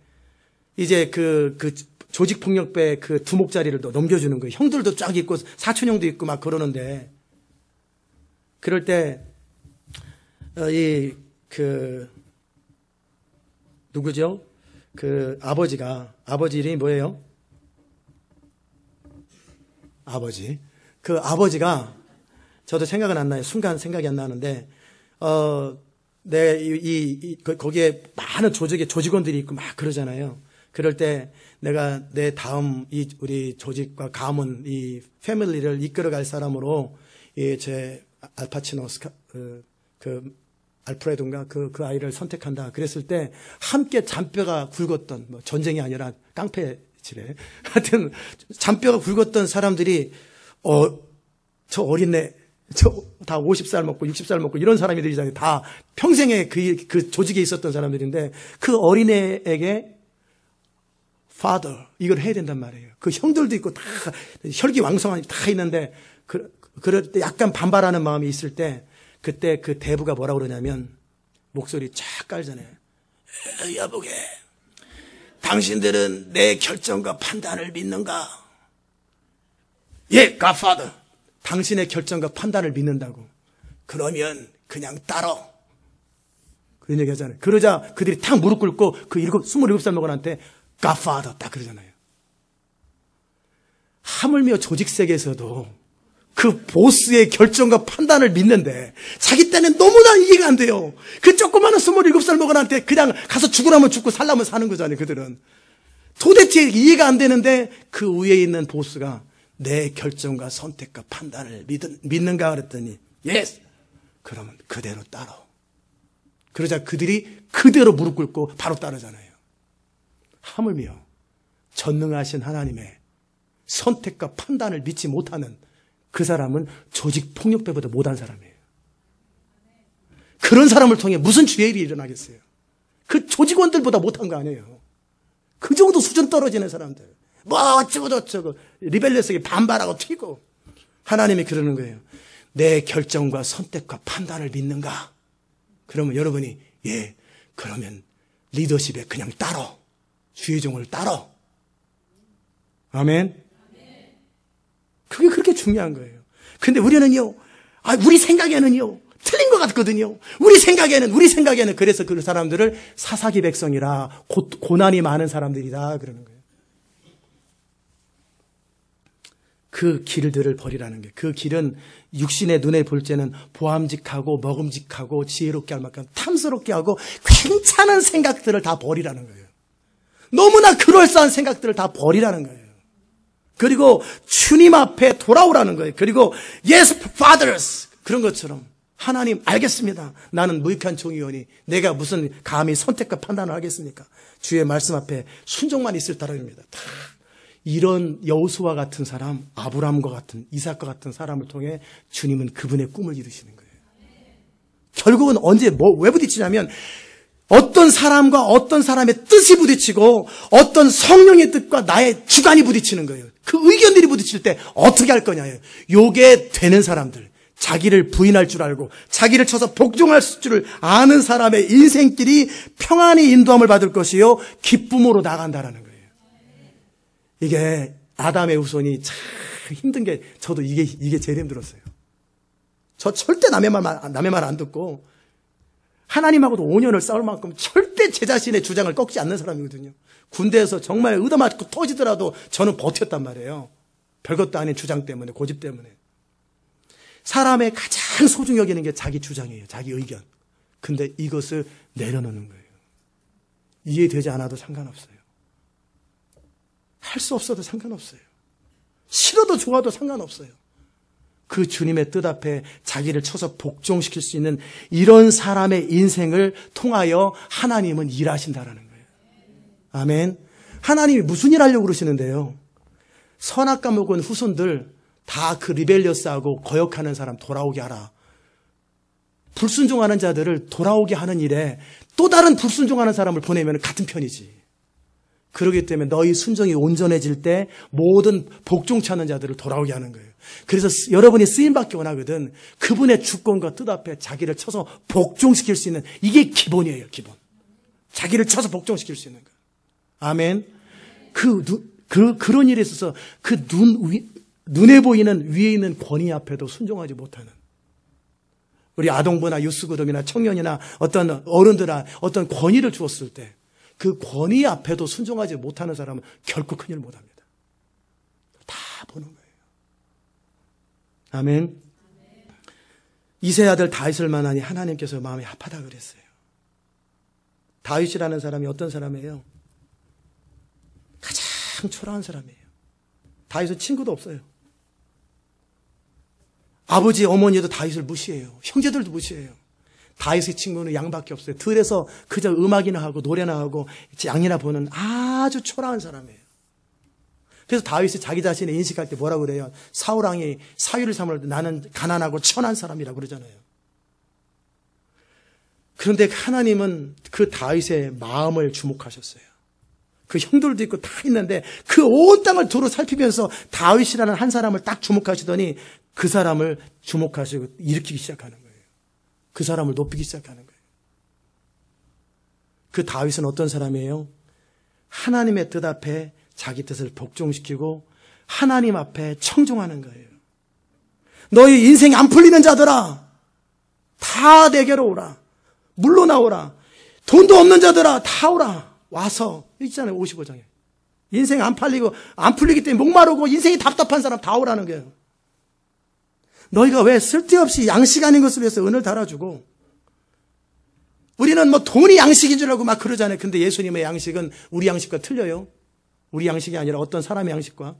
이제 그 조직폭력배 그 두목자리를 또 넘겨주는 거예요. 형들도 쫙 있고 사촌형도 있고 막 그러는데 그럴 때 누구죠? 그 아버지 이름이 뭐예요? 그 아버지가 저도 생각은 안 나요. 순간 생각이 안 나는데 거기에 많은 조직원들이 있고 막 그러잖아요. 그럴 때 내가 내 다음 우리 조직과 가문 이 패밀리를 이끌어갈 사람으로 제 알파치노 알프레도인가 그 아이를 선택한다. 그랬을 때 함께 잔뼈가 굵었던 뭐 전쟁이 아니라 깡패질에 하여튼 잔뼈가 굵었던 사람들이 저 어린애 저 다 50살 먹고 60살 먹고 이런 사람들이잖아요. 다 평생에 그 조직에 있었던 사람들인데 그 어린애에게 father 이걸 해야 된단 말이에요. 그 형들도 있고 다 혈기왕성한 다 있는데 그럴 때 약간 반발하는 마음이 있을 때 그때 그 대부가 뭐라고 그러냐면 목소리 쫙 깔잖아요. 여보게 당신들은 내 결정과 판단을 믿는가? 예, godfather. 당신의 결정과 판단을 믿는다고. 그러면 그냥 따라. 그런 얘기 하잖아요. 그러자 그들이 탁 무릎 꿇고 그 27살 먹은한테 godfather 딱 그러잖아요. 하물며 조직세계에서도 그 보스의 결정과 판단을 믿는데 자기 때는 너무나 이해가 안 돼요. 그 조그마한 27살 먹은한테 그냥 가서 죽으라면 죽고 살라면 사는 거잖아요. 그들은. 도대체 이해가 안 되는데 그 위에 있는 보스가 내 결정과 선택과 판단을 믿는가 그랬더니 yes. 그러면 그대로 따라. 그러자 그들이 그대로 무릎 꿇고 바로 따르잖아요. 하물며 전능하신 하나님의 선택과 판단을 믿지 못하는 그 사람은 조직 폭력배보다 못한 사람이에요. 그런 사람을 통해 무슨 주의 일이 일어나겠어요? 그 조직원들보다 못한 거 아니에요. 그 정도 수준 떨어지는 사람들. 뭐 어쩌고 저쩌고 리벨리어스하게 반발하고 튀고 하나님이 그러는 거예요. 내 결정과 선택과 판단을 믿는가? 그러면 여러분이 예 그러면 리더십에 그냥 따라 주의 종을 따라. 아멘. 그게 그렇게 중요한 거예요. 근데 우리는요 우리 생각에는요 틀린 것 같거든요. 우리 생각에는 그래서 그 사람들을 사사기 백성이라 고난이 많은 사람들이다 그러는 거예요. 그 길들을 버리라는 거예요. 그 길은 육신의 눈에 볼 때는 보암직하고 먹음직하고 지혜롭게 할 만큼 탐스럽게 하고 괜찮은 생각들을 다 버리라는 거예요. 너무나 그럴싸한 생각들을 다 버리라는 거예요. 그리고 주님 앞에 돌아오라는 거예요. 그리고 Yes, fathers 그런 것처럼 하나님 알겠습니다. 나는 무익한 종이오니 내가 무슨 감히 선택과 판단을 하겠습니까? 주의 말씀 앞에 순종만 있을 따름입니다. 다 이런 여호수아 같은 사람, 아브라함과 같은 이삭과 같은 사람을 통해 주님은 그분의 꿈을 이루시는 거예요. 결국은 언제 왜 부딪히냐면 어떤 사람과 어떤 사람의 뜻이 부딪히고 어떤 성령의 뜻과 나의 주관이 부딪히는 거예요. 그 의견들이 부딪힐 때 어떻게 할 거냐예요. 요게 되는 사람들, 자기를 부인할 줄 알고 자기를 쳐서 복종할 줄 아는 사람의 인생길이 평안히 인도함을 받을 것이요 기쁨으로 나간다라는 거예요. 이게 아담의 후손이 참 힘든 게 저도 이게 제일 힘들었어요. 저 절대 남의 말 안 듣고 하나님하고도 5년을 싸울 만큼 절대 제 자신의 주장을 꺾지 않는 사람이거든요. 군대에서 정말 얻어맞고 터지더라도 저는 버텼단 말이에요. 별것도 아닌 주장 때문에, 고집 때문에. 사람의 가장 소중히 여기는 게 자기 주장이에요. 자기 의견. 근데 이것을 내려놓는 거예요. 이해되지 않아도 상관없어요. 할 수 없어도 상관없어요. 싫어도 좋아도 상관없어요. 그 주님의 뜻 앞에 자기를 쳐서 복종시킬 수 있는 이런 사람의 인생을 통하여 하나님은 일하신다라는 거예요. 아멘. 하나님이 무슨 일 하려고 그러시는데요? 선악과 먹은 후손들 다 그 리벨리어스하고 거역하는 사람 돌아오게 하라. 불순종하는 자들을 돌아오게 하는 일에 또 다른 불순종하는 사람을 보내면 같은 편이지. 그렇기 때문에 너희 순종이 온전해질 때 모든 복종치 않는 자들을 돌아오게 하는 거예요. 그래서 여러분이 쓰임받기 원하거든 그분의 주권과 뜻 앞에 자기를 쳐서 복종시킬 수 있는 이게 기본이에요. 기본. 자기를 쳐서 복종시킬 수 있는 거예요. 아멘. 그런 일에 있어서 그 눈에 보이는 위에 있는 권위 앞에도 순종하지 못하는 우리 아동부나 유스그룹이나 청년이나 어떤 어른들아 어떤 권위를 주었을 때 그 권위 앞에도 순종하지 못하는 사람은 결코 큰일 못합니다. 다 보는 거예요. 아멘. 이세 아들 다윗을 만나니 하나님께서 마음이 아프다 그랬어요. 다윗이라는 사람이 어떤 사람이에요? 가장 초라한 사람이에요. 다윗은 친구도 없어요. 아버지, 어머니도 다윗을 무시해요. 형제들도 무시해요. 다윗의 친구는 양밖에 없어요. 들에서 그저 음악이나 하고 노래나 하고 양이나 보는 아주 초라한 사람이에요. 그래서 다윗이 자기 자신을 인식할 때 뭐라고 그래요? 사울왕이 사위를 삼을 때 나는 가난하고 천한 사람이라고 그러잖아요. 그런데 하나님은 그 다윗의 마음을 주목하셨어요. 그 형들도 있고 다 있는데 그 온 땅을 두루 살피면서 다윗이라는 한 사람을 딱 주목하시더니 그 사람을 주목하시고 일으키기 시작하는 거예요. 그 사람을 높이기 시작하는 거예요. 그 다윗은 어떤 사람이에요? 하나님의 뜻 앞에 자기 뜻을 복종시키고 하나님 앞에 청종하는 거예요. 너희 인생이 안 풀리는 자들아 다 내게로 오라. 물러나오라. 돈도 없는 자들아 다 오라. 와서 있잖아요. 55장에. 인생 안 풀리기 때문에 목마르고 인생이 답답한 사람 다 오라는 거예요. 너희가 왜 쓸데없이 양식 아닌 것을 위해서 은을 달아주고 우리는 뭐 돈이 양식인 줄 알고 막 그러잖아요. 근데 예수님의 양식은 우리 양식과 틀려요. 우리 양식이 아니라 어떤 사람의 양식과.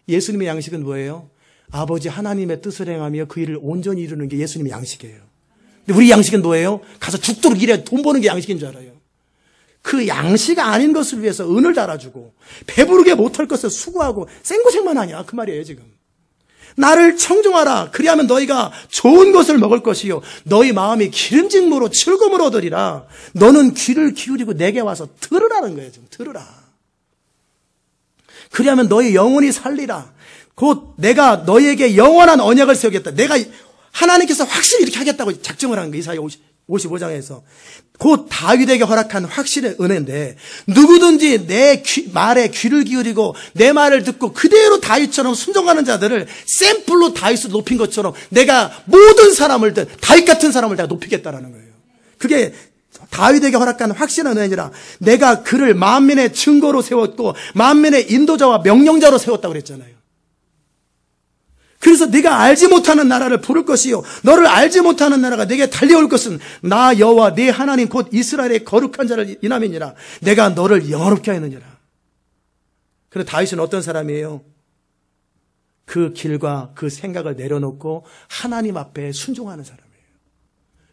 예수님의 양식은 뭐예요? 아버지 하나님의 뜻을 행하며 그 일을 온전히 이루는 게 예수님의 양식이에요. 근데 우리 양식은 뭐예요? 가서 죽도록 일해 돈 버는 게 양식인 줄 알아요. 그 양식 아닌 것을 위해서 은을 달아주고 배부르게 못할 것을 수고하고 생고생만 하냐 그 말이에요 지금. 나를 청종하라. 그리하면 너희가 좋은 것을 먹을 것이요 너희 마음이 기름짐으로 즐거움을 얻으리라. 너는 귀를 기울이고 내게 와서 들으라는 거예요. 좀 들으라. 그리하면 너희 영혼이 살리라. 곧 내가 너희에게 영원한 언약을 세우겠다. 내가 하나님께서 확실히 이렇게 하겠다고 작정을 하는 거예요. 이사야 55장에서. 곧 다윗에게 허락한 확실한 은혜인데 누구든지 내 말에 귀를 기울이고 내 말을 듣고 그대로 다윗처럼 순종하는 자들을 샘플로 다윗을 높인 것처럼 내가 모든 사람을 다윗 같은 사람을 내가 높이겠다라는 거예요. 그게 다윗에게 허락한 확실한 은혜니라. 내가 그를 만민의 증거로 세웠고 만민의 인도자와 명령자로 세웠다고 그랬잖아요. 그래서 네가 알지 못하는 나라를 부를 것이요 너를 알지 못하는 나라가 네게 달려올 것은 나 여호와 네 하나님 곧 이스라엘의 거룩한 자를 인함이니라. 내가 너를 영화롭게 하였느니라. 그런데 다윗은 어떤 사람이에요? 그 길과 그 생각을 내려놓고 하나님 앞에 순종하는 사람이에요.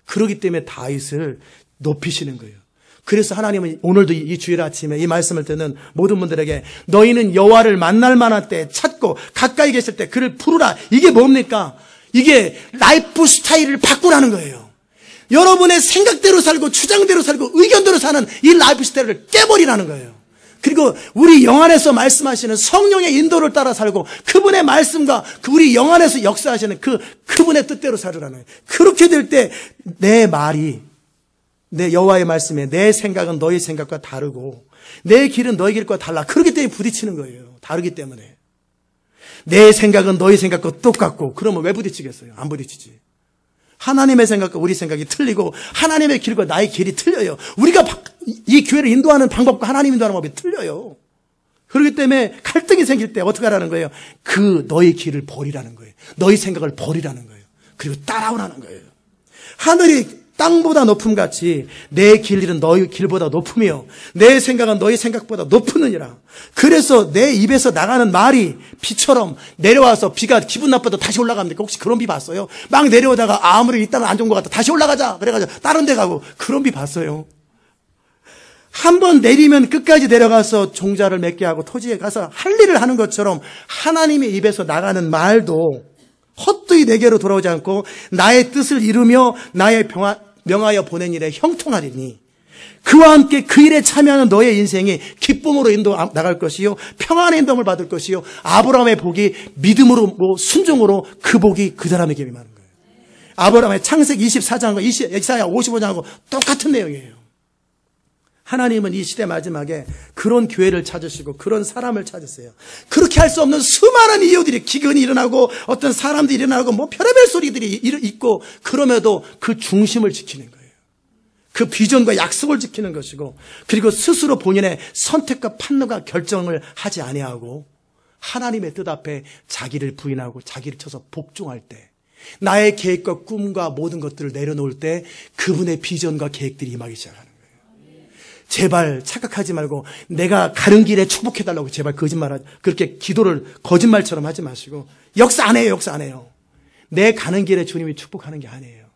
그렇기 때문에 다윗을 높이시는 거예요. 그래서 하나님은 오늘도 이 주일 아침에 이 말씀을 듣는 모든 분들에게 너희는 여호와를 만날 만한 때 찾고 가까이 계실 때 그를 부르라. 이게 뭡니까? 이게 라이프 스타일을 바꾸라는 거예요. 여러분의 생각대로 살고 주장대로 살고 의견대로 사는 이 라이프 스타일을 깨버리라는 거예요. 그리고 우리 영 안에서 말씀하시는 성령의 인도를 따라 살고 그분의 말씀과 우리 영 안에서 역사하시는 그분의 뜻대로 살으라는 거예요. 그렇게 될 때 내 말이 내 여호와의 말씀에 내 생각은 너희 생각과 다르고 내 길은 너희 길과 달라. 그렇기 때문에 부딪히는 거예요. 다르기 때문에. 내 생각은 너희 생각과 똑같고 그러면 왜 부딪히겠어요? 안 부딪히지. 하나님의 생각과 우리 생각이 틀리고 하나님의 길과 나의 길이 틀려요. 우리가 이 교회를 인도하는 방법과 하나님 인도하는 방법이 틀려요. 그렇기 때문에 갈등이 생길 때 어떻게 하라는 거예요? 너희 길을 버리라는 거예요. 너희 생각을 버리라는 거예요. 그리고 따라오라는 거예요. 하늘이 땅보다 높음같이 내 길은 너희 길보다 높으며 내 생각은 너희 생각보다 높으느니라. 그래서 내 입에서 나가는 말이 비처럼 내려와서 비가 기분 나빠도 다시 올라갑니까? 혹시 그런 비 봤어요? 막 내려오다가 아무리 이따가 안 좋은 것 같아 다시 올라가자 그래가지고 다른 데 가고 그런 비 봤어요? 한번 내리면 끝까지 내려가서 종자를 맺게 하고 토지에 가서 할 일을 하는 것처럼 하나님의 입에서 나가는 말도 헛되이 내게로 돌아오지 않고 나의 뜻을 이루며 나의 명하여 보낸 일에 형통하리니 그와 함께 그 일에 참여하는 너의 인생이 기쁨으로 인도 나갈 것이요 평안의 인도를 받을 것이요 아브라함의 복이 믿음으로 순종으로 그 복이 그 사람에게 임하는 거예요. 아브라함의 창세기 24장과 이사야 55장하고 똑같은 내용이에요. 하나님은 이 시대 마지막에 그런 교회를 찾으시고 그런 사람을 찾으세요. 그렇게 할 수 없는 수많은 이유들이 기근이 일어나고 어떤 사람들이 일어나고 뭐 별의별 소리들이 있고 그럼에도 그 중심을 지키는 거예요. 그 비전과 약속을 지키는 것이고 그리고 스스로 본인의 선택과 판단과 결정을 하지 아니하고 하나님의 뜻 앞에 자기를 부인하고 자기를 쳐서 복종할 때 나의 계획과 꿈과 모든 것들을 내려놓을 때 그분의 비전과 계획들이 임하기 시작하는 거예요. 제발 착각하지 말고 내가 가는 길에 축복해달라고 제발 그렇게 기도를 거짓말처럼 하지 마시고 역사 안 해요. 역사 안 해요. 내 가는 길에 주님이 축복하는 게 아니에요.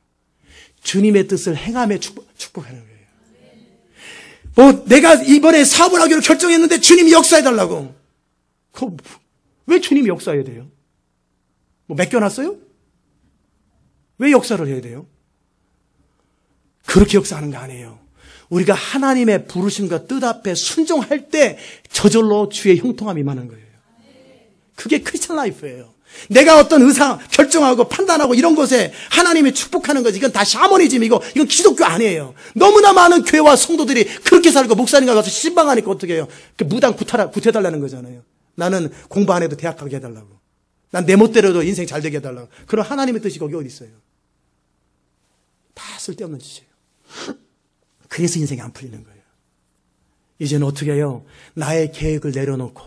주님의 뜻을 행함에 축복하는 거예요. 뭐 내가 이번에 사업을 하기로 결정했는데 주님이 역사해달라고. 왜 주님이 역사해야 돼요? 뭐 맡겨놨어요? 왜 역사를 해야 돼요? 그렇게 역사하는 거 아니에요. 우리가 하나님의 부르심과 뜻 앞에 순종할 때 저절로 주의 형통함이 임하는 거예요. 그게 크리스천 라이프예요. 내가 어떤 결정하고 판단하고 이런 것에 하나님이 축복하는 거지. 이건 다 샤머니즘이고 이건 기독교 아니에요. 너무나 많은 교회와 성도들이 그렇게 살고 목사님과 가서 신방하니까 어떻게 해요? 무당 구태달라는 거잖아요. 나는 공부 안 해도 대학 가게 해달라고. 난 내 멋대로도 인생 잘 되게 해달라고. 그럼 하나님의 뜻이 거기 어디 있어요? 다 쓸데없는 짓이에요. 그래서 인생이 안 풀리는 거예요. 이제는 어떻게 해요? 나의 계획을 내려놓고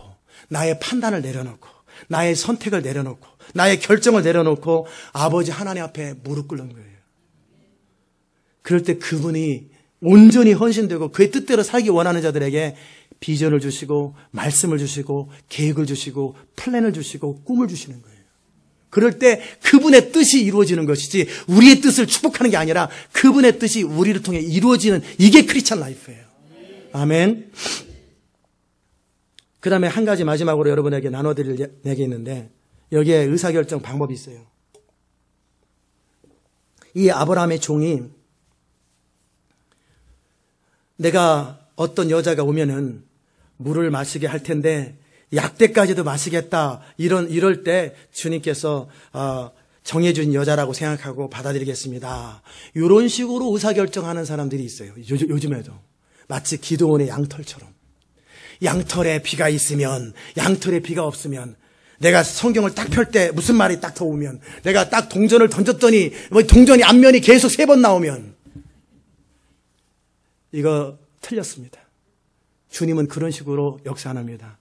나의 판단을 내려놓고 나의 선택을 내려놓고 나의 결정을 내려놓고 아버지 하나님 앞에 무릎 꿇는 거예요. 그럴 때 그분이 온전히 헌신되고 그의 뜻대로 살기 원하는 자들에게 비전을 주시고 말씀을 주시고 계획을 주시고 플랜을 주시고 꿈을 주시는 거예요. 그럴 때 그분의 뜻이 이루어지는 것이지 우리의 뜻을 축복하는 게 아니라 그분의 뜻이 우리를 통해 이루어지는 이게 크리스찬 라이프예요. 아멘. 그 다음에 한 가지 마지막으로 여러분에게 나눠드릴 얘기 있는데 여기에 의사결정 방법이 있어요. 이 아브라함의 종이 내가 어떤 여자가 오면은 물을 마시게 할 텐데 약대까지도 마시겠다. 이럴 때 주님께서 정해준 여자라고 생각하고 받아들이겠습니다. 이런 식으로 의사결정하는 사람들이 있어요. 요즘에도. 마치 기도원의 양털처럼. 양털에 비가 있으면 양털에 비가 없으면 내가 성경을 딱 펼 때 무슨 말이 딱 터오면 내가 딱 동전을 던졌더니 동전이 앞면이 계속 3번 나오면 이거 틀렸습니다. 주님은 그런 식으로 역사 안 합니다.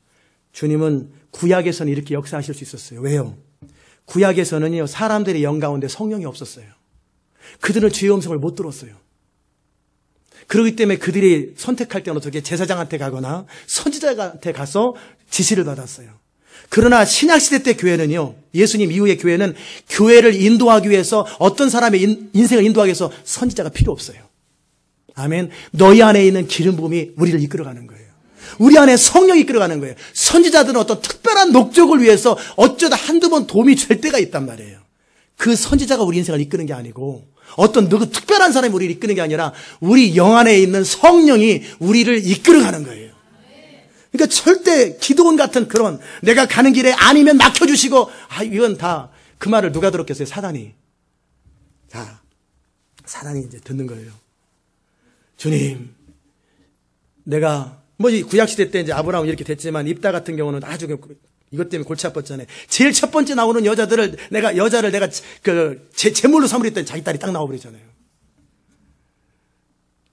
주님은 구약에서는 이렇게 역사하실 수 있었어요. 왜요? 구약에서는요, 사람들의 영 가운데 성령이 없었어요. 그들은 주의 음성을 못 들었어요. 그렇기 때문에 그들이 선택할 때는 어떻게 제사장한테 가거나 선지자한테 가서 지시를 받았어요. 그러나 신약시대 때 교회는요, 예수님 이후의 교회는 교회를 인도하기 위해서 어떤 사람의 인생을 인도하기 위해서 선지자가 필요 없어요. 아멘. 너희 안에 있는 기름 부음이 우리를 이끌어가는 거예요. 우리 안에 성령이 이끌어가는 거예요. 선지자들은 어떤 특별한 목적을 위해서 어쩌다 한두 번 도움이 될 때가 있단 말이에요. 그 선지자가 우리 인생을 이끄는 게 아니고 어떤 누구 특별한 사람이 우리를 이끄는 게 아니라 우리 영 안에 있는 성령이 우리를 이끌어가는 거예요. 그러니까 절대 기도원 같은 그런 내가 가는 길에 아니면 막혀주시고 이건 다 그 말을 누가 들었겠어요? 사단이. 자, 사단이 이제 듣는 거예요. 주님, 내가 이 구약시대 때 이제 아브라함은 이렇게 됐지만 입다 같은 경우는 아주 이것 때문에 골치 아팠잖아요. 제일 첫 번째 나오는 여자를 내가 제물로 삼으랬더니 자기 딸이 딱 나와버리잖아요.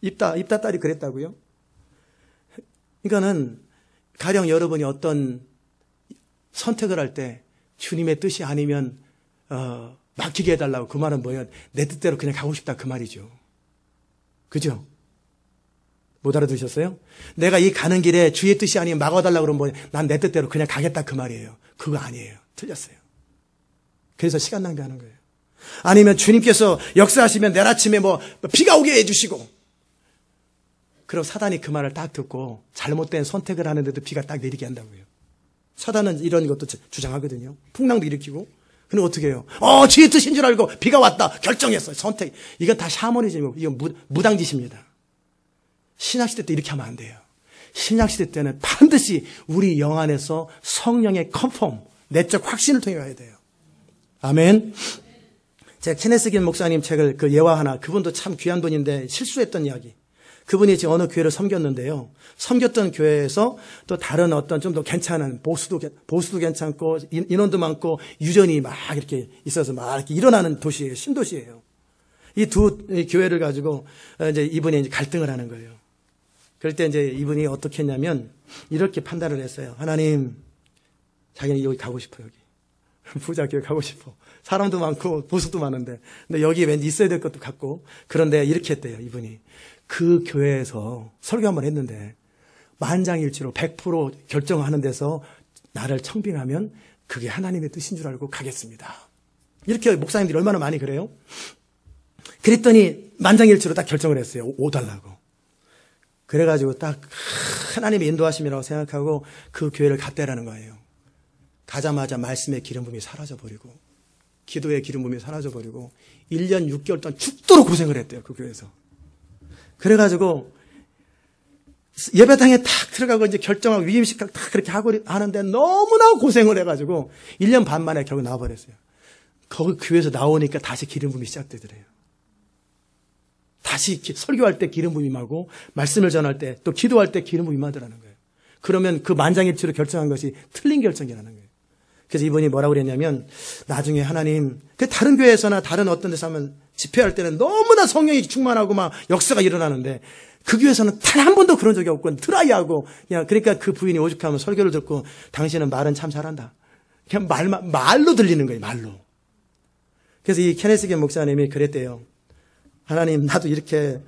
입다 딸이 그랬다고요? 그러니까는 가령 여러분이 어떤 선택을 할 때 주님의 뜻이 아니면 막히게 해달라고 그 말은 뭐예요? 내 뜻대로 그냥 가고 싶다 그 말이죠. 그죠? 못 알아들으셨어요? 내가 이 가는 길에 주의 뜻이 아니면 막아달라고 그러면 난 내 뜻대로 그냥 가겠다 그 말이에요. 그거 아니에요. 틀렸어요. 그래서 시간 낭비하는 거예요. 아니면 주님께서 역사하시면 내일 아침에 비가 오게 해주시고 그럼 사단이 그 말을 딱 듣고 잘못된 선택을 하는데도 비가 딱 내리게 한다고요. 사단은 이런 것도 주장하거든요. 풍랑도 일으키고. 근데 어떻게 해요? 주의 뜻인 줄 알고 비가 왔다. 결정했어요. 선택. 이건 다 샤머니즘이고 이건 무당짓입니다. 신약시대 때 이렇게 하면 안 돼요. 신약시대 때는 반드시 우리 영 안에서 성령의 컨펌, 내적 확신을 통해 가야 돼요. 아멘. 제가 케네스 긴 목사님 책을 그 예화 하나, 그분도 참 귀한 분인데 실수했던 이야기. 그분이 지금 어느 교회를 섬겼는데요. 섬겼던 교회에서 또 다른 어떤 좀 더 괜찮은 보수도 괜찮고 인원도 많고 유전이 막 이렇게 있어서 막 이렇게 일어나는 도시예요. 신도시예요. 이 두 교회를 가지고 이제 이분이 이제 갈등을 하는 거예요. 그럴 때 이제 이분이 어떻게 했냐면 이렇게 판단을 했어요. 하나님, 자기는 여기 가고 싶어, 여기. 부자 교회 가고 싶어. 사람도 많고 보수도 많은데. 근데 여기 왠지 있어야 될 것도 같고. 그런데 이렇게 했대요, 이분이. 그 교회에서 설교 한번 했는데 만장일치로 100% 결정하는 데서 나를 청빙하면 그게 하나님의 뜻인 줄 알고 가겠습니다. 이렇게 목사님들이 얼마나 많이 그래요? 그랬더니 만장일치로 딱 결정을 했어요. 5달라고. 그래가지고 딱 하나님의 인도하심이라고 생각하고 그 교회를 갔대라는 거예요. 가자마자 말씀의 기름 부음이 사라져버리고 기도의 기름 부음이 사라져버리고 1년 6개월 동안 죽도록 고생을 했대요. 그 교회에서. 그래가지고 예배당에 탁 들어가고 이제 결정하고 위임식 탁 그렇게 하고 하는데 너무나 고생을 해가지고 1년 반 만에 결국 나와버렸어요. 거기 교회에서 나오니까 다시 기름 부음이 시작되더래요. 다시 설교할 때 기름 부음이 임하고 말씀을 전할 때 또 기도할 때 기름 부음이 임하더라는 거예요. 그러면 그 만장일치로 결정한 것이 틀린 결정이라는 거예요. 그래서 이분이 뭐라고 그랬냐면 나중에 하나님, 다른 교회에서나 다른 어떤 데서 하면 집회할 때는 너무나 성령이 충만하고 막 역사가 일어나는데 그 교회에서는 단 한 번도 그런 적이 없고 드라이하고 그냥 그러니까 그 부인이 오죽하면 설교를 듣고 당신은 말은 참 잘한다. 그냥 말로 들리는 거예요. 말로. 그래서 이 케네스 긴 목사님이 그랬대요. 하나님, 나도 이렇게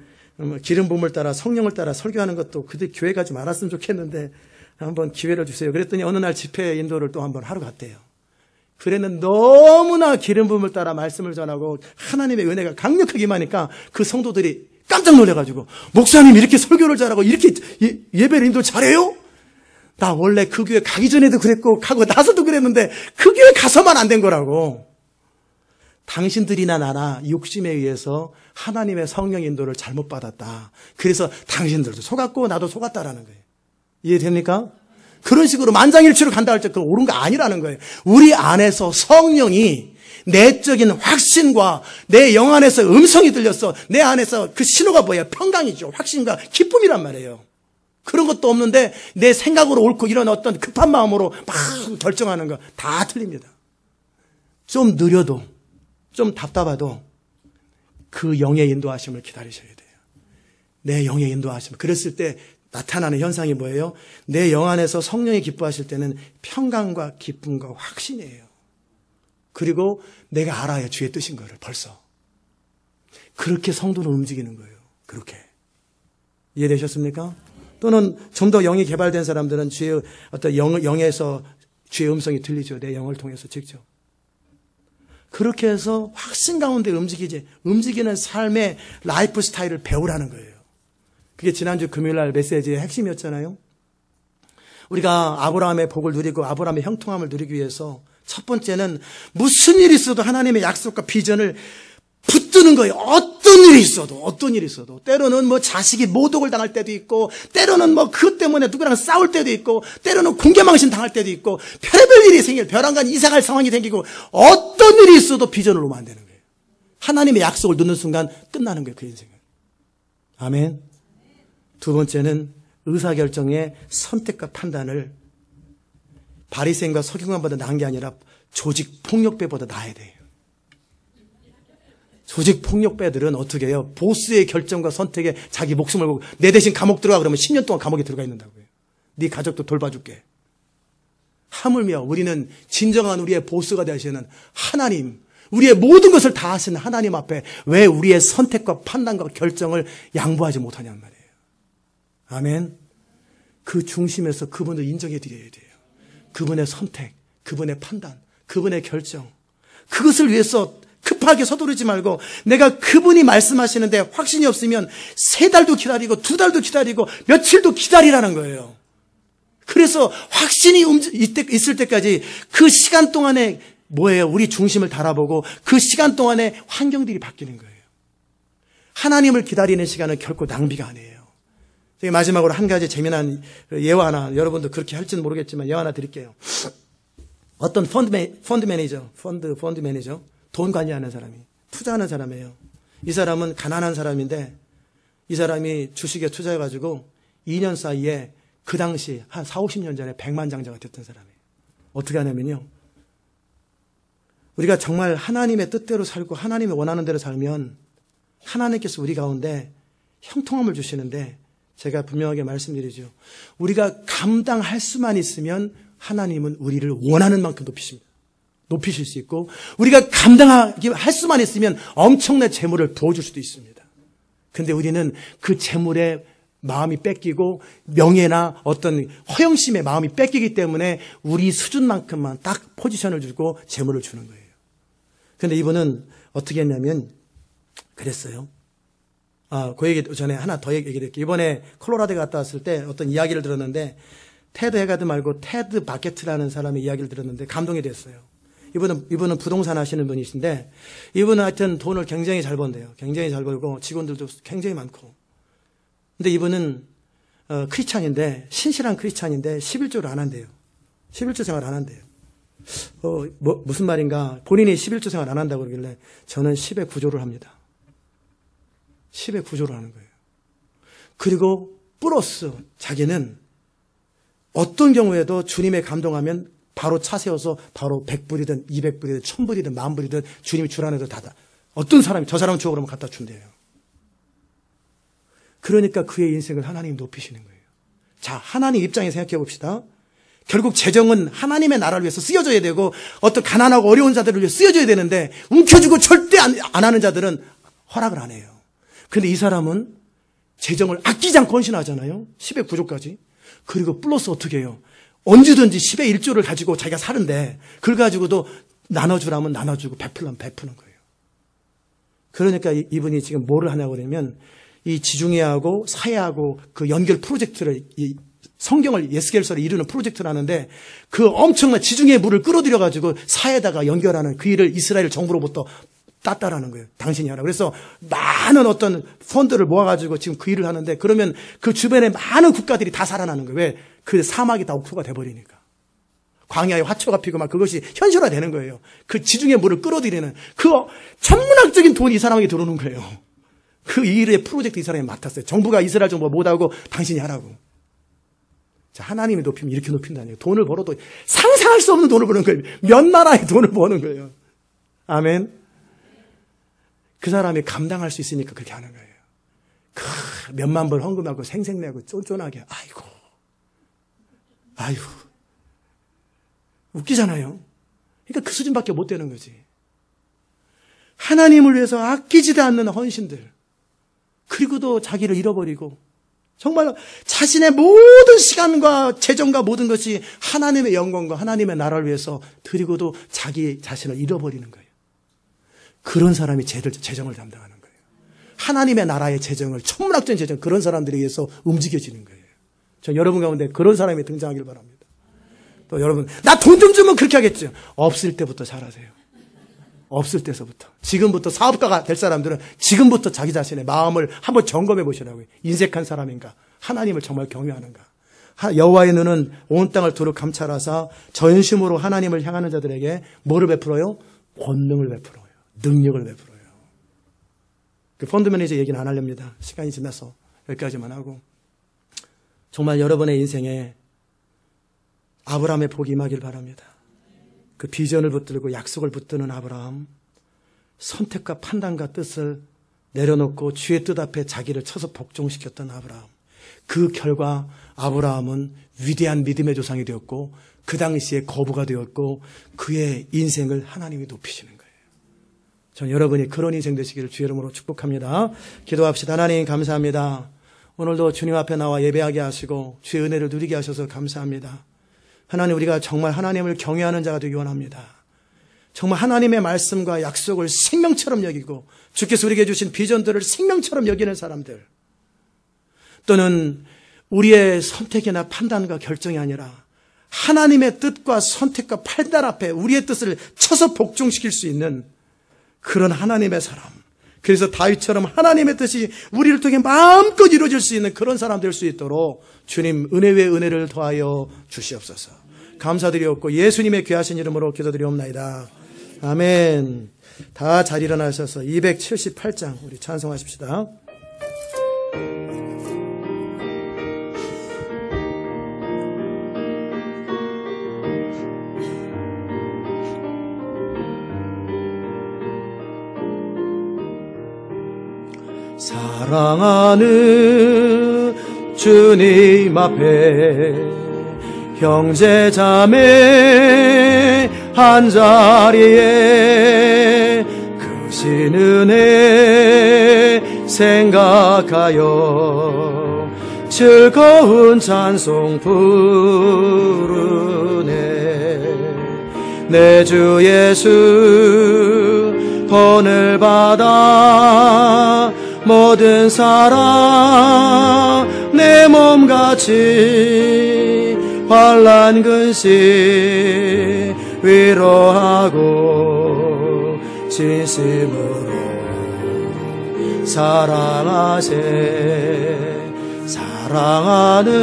기름 부음을 따라 성령을 따라 설교하는 것도 그들 교회가 좀 알았으면 좋겠는데 한번 기회를 주세요. 그랬더니 어느 날 집회 인도를 또 한번 하러 갔대요. 그랬는데 너무나 기름 부음을 따라 말씀을 전하고 하나님의 은혜가 강력하게 임하니까 그 성도들이 깜짝 놀라가지고 목사님 이렇게 설교를 잘하고 이렇게 예배를 인도 잘해요? 나 원래 그 교회 가기 전에도 그랬고 가고 나서도 그랬는데 그 교회 가서만 안 된 거라고. 당신들이나 나나 욕심에 의해서 하나님의 성령 인도를 잘못 받았다. 그래서 당신들도 속았고 나도 속았다라는 거예요. 이해됩니까? 그런 식으로 만장일치로 간다 할 때 그건 옳은 거 아니라는 거예요. 우리 안에서 성령이 내적인 확신과 내 영 안에서 음성이 들렸어. 내 안에서 그 신호가 뭐예요? 평강이죠. 확신과 기쁨이란 말이에요. 그런 것도 없는데 내 생각으로 옳고 이런 어떤 급한 마음으로 막 결정하는 거 다 틀립니다. 좀 느려도 좀 답답해도 그 영의 인도하심을 기다리셔야 돼요. 내 영의 인도하심. 그랬을 때 나타나는 현상이 뭐예요? 내 영 안에서 성령이 기뻐하실 때는 평강과 기쁨과 확신이에요. 그리고 내가 알아야 주의 뜻인 거를 벌써. 그렇게 성도는 움직이는 거예요. 그렇게. 이해되셨습니까? 또는 좀 더 영이 개발된 사람들은 주의 어떤 영에서 주의 음성이 들리죠. 내 영을 통해서 직접. 그렇게 해서 확신 가운데 움직이는 삶의 라이프 스타일을 배우라는 거예요. 그게 지난주 금요일날 메시지의 핵심이었잖아요. 우리가 아브라함의 복을 누리고 아브라함의 형통함을 누리기 위해서 첫 번째는 무슨 일이 있어도 하나님의 약속과 비전을 붙드는 거예요. 어떤 일이 있어도. 때로는 뭐 자식이 모독을 당할 때도 있고, 때로는 뭐 그것 때문에 누구랑 싸울 때도 있고, 때로는 공개망신 당할 때도 있고, 별의별 일이 생길, 벼랑간 이상할 상황이 생기고, 어떤 일이 있어도 비전을 놓으면 안 되는 거예요. 하나님의 약속을 놓는 순간 끝나는 거예요, 그 인생은. 아멘. 두 번째는 의사결정의 선택과 판단을 바리새인과 서기관보다 나은 게 아니라 조직 폭력배보다 나아야 돼요. 조직 폭력배들은 어떻게 해요? 보스의 결정과 선택에 자기 목숨을 걸고 내 대신 감옥 들어가 그러면 10년 동안 감옥에 들어가 있는다고요. 네 가족도 돌봐줄게. 하물며 우리는 진정한 우리의 보스가 되시는 하나님, 우리의 모든 것을 다 하시는 하나님 앞에 왜 우리의 선택과 판단과 결정을 양보하지 못하냔 말이에요. 아멘. 그 중심에서 그분을 인정해 드려야 돼요. 그분의 선택, 그분의 판단, 그분의 결정. 그것을 위해서 급하게 서두르지 말고 내가 그분이 말씀하시는데 확신이 없으면 3달도 기다리고 2달도 기다리고 며칠도 기다리라는 거예요. 그래서 확신이 있을 때까지 그 시간 동안에 뭐예요? 우리 중심을 달아보고 그 시간 동안에 환경들이 바뀌는 거예요. 하나님을 기다리는 시간은 결코 낭비가 아니에요. 마지막으로 한 가지 재미난 예화 하나, 여러분도 그렇게 할지는 모르겠지만 예화 하나 드릴게요. 어떤 펀드 매니저, 돈 관리하는 사람이, 투자하는 사람이에요. 이 사람은 가난한 사람인데 이 사람이 주식에 투자해가지고 2년 사이에 그 당시 한 4, 50년 전에 백만장자가 됐던 사람이에요. 어떻게 하냐면요. 우리가 정말 하나님의 뜻대로 살고 하나님이 원하는 대로 살면 하나님께서 우리 가운데 형통함을 주시는데 제가 분명하게 말씀드리죠. 우리가 감당할 수만 있으면 하나님은 우리를 원하는 만큼 높이실 수 있고 우리가 감당하기 할 수만 있으면 엄청난 재물을 부어줄 수도 있습니다. 그런데 우리는 그 재물에 마음이 뺏기고 명예나 어떤 허영심의 마음이 뺏기기 때문에 우리 수준만큼만 딱 포지션을 주고 재물을 주는 거예요. 그런데 이분은 어떻게 했냐면 그랬어요. 그 얘기 전에 하나 더 얘기드릴게요. 이번에 콜로라도에 갔다 왔을 때 어떤 이야기를 들었는데 테드 헤가드 말고 테드 바게트라는 사람의 이야기를 들었는데 감동이 됐어요. 이분은 부동산 하시는 분이신데 이분은 하여튼 돈을 굉장히 잘 번대요. 굉장히 잘 벌고 직원들도 굉장히 많고. 근데 이분은 크리스찬인데 신실한 크리스찬인데 11조를 안 한대요. 11조 생활 안 한대요. 무슨 말인가? 본인이 11조 생활 안 한다고 그러길래 저는 10의 9조를 합니다. 10의 9조를 하는 거예요. 그리고 플러스 자기는 어떤 경우에도 주님의 감동하면 바로 차 세워서 바로 100불이든 200불이든 1000불이든 10,000불이든 주님이 주라는 대로 다 어떤 사람이 저 사람 줘 그러면 갖다 준대요. 그러니까 그의 인생을 하나님이 높이시는 거예요. 자, 하나님 입장에 생각해 봅시다. 결국 재정은 하나님의 나라를 위해서 쓰여져야 되고 어떤 가난하고 어려운 자들을 위해 쓰여져야 되는데 움켜쥐고 절대 안 하는 자들은 허락을 안 해요. 그런데 이 사람은 재정을 아끼지 않고 헌신하잖아요. 10의 9조까지. 그리고 플러스 어떻게 해요? 언제든지 10의 1조를 가지고 자기가 사는데 그걸 가지고도 나눠주라면 나눠주고 베풀라면 베푸는 거예요. 그러니까 이분이 지금 뭐를 하냐고 그러면 이 지중해하고 사해하고 그 연결 프로젝트를 이 성경을 예스겔서를 이루는 프로젝트를 하는데 그 엄청난 지중해 물을 끌어들여가지고 사해에다가 연결하는 그 일을 이스라엘 정부로부터 땄다라는 거예요. 당신이 하라. 그래서 많은 어떤 펀드를 모아가지고 지금 그 일을 하는데 그러면 그 주변에 많은 국가들이 다 살아나는 거예요. 왜? 그 사막이 다 옥토가 돼버리니까. 광야에 화초가 피고 막 그것이 현실화되는 거예요. 그 지중해 물을 끌어들이는 그 천문학적인 돈이 이 사람에게 들어오는 거예요. 그 일의 프로젝트 이 사람이 맡았어요. 정부가 이스라엘 정부가 못하고 당신이 하라고. 자, 하나님이 높이면 이렇게 높인다니요. 돈을 벌어도 상상할 수 없는 돈을 버는 거예요. 몇 나라의 돈을 버는 거예요. 아멘. 그 사람이 감당할 수 있으니까 그렇게 하는 거예요. 몇만 벌 헌금하고 생색내고 쫀쫀하게. 아이고. 웃기잖아요. 그러니까 그 수준밖에 못 되는 거지. 하나님을 위해서 아끼지도 않는 헌신들, 그리고도 자기를 잃어버리고 정말 자신의 모든 시간과 재정과 모든 것이 하나님의 영광과 하나님의 나라를 위해서 드리고도 자기 자신을 잃어버리는 거예요. 그런 사람이 재정을 담당하는 거예요. 하나님의 나라의 재정을, 천문학적인 재정, 그런 사람들에 의해서 움직여지는 거예요. 저 여러분 가운데 그런 사람이 등장하길 바랍니다. 또 여러분, 나 돈 좀 주면 그렇게 하겠죠. 없을 때부터 잘하세요. 없을 때서부터. 지금부터 사업가가 될 사람들은 지금부터 자기 자신의 마음을 한번 점검해 보시라고요. 인색한 사람인가? 하나님을 정말 경외하는가? 여호와의 눈은 온 땅을 두루 감찰하사 전심으로 하나님을 향하는 자들에게 뭐를 베풀어요? 권능을 베풀어요. 능력을 베풀어요. 그 펀드 매니저 얘기는 안 하렵니다. 시간이 지나서 여기까지만 하고. 정말 여러분의 인생에 아브라함의 복이 임하길 바랍니다. 그 비전을 붙들고 약속을 붙드는 아브라함, 선택과 판단과 뜻을 내려놓고 주의 뜻 앞에 자기를 쳐서 복종시켰던 아브라함. 그 결과 아브라함은 위대한 믿음의 조상이 되었고 그 당시에 거부가 되었고 그의 인생을 하나님이 높이시는 거예요. 전 여러분이 그런 인생 되시기를 주의 이름으로 축복합니다. 기도합시다. 하나님 감사합니다. 오늘도 주님 앞에 나와 예배하게 하시고 주의 은혜를 누리게 하셔서 감사합니다. 하나님, 우리가 정말 하나님을 경외하는 자가 되기 원합니다. 정말 하나님의 말씀과 약속을 생명처럼 여기고 주께서 우리에게 주신 비전들을 생명처럼 여기는 사람들, 또는 우리의 선택이나 판단과 결정이 아니라 하나님의 뜻과 선택과 판단 앞에 우리의 뜻을 쳐서 복종시킬 수 있는 그런 하나님의 사람, 그래서 다윗처럼 하나님의 뜻이 우리를 통해 마음껏 이루어질 수 있는 그런 사람 될 수 있도록 주님 은혜 위에 은혜를 더하여 주시옵소서. 감사드리옵고 예수님의 귀하신 이름으로 기도드리옵나이다. 아멘. 다 잘 일어나셔서 278장 우리 찬송하십시다. 사랑하는 주님 앞에 형제 자매 한자리에 크신 은혜 생각하여 즐거운 찬송 부르네. 내 주 예수 본을 받아 모든 사랑 내 몸같이 환난 근심 위로하고 진심으로 사랑하세. 사랑하는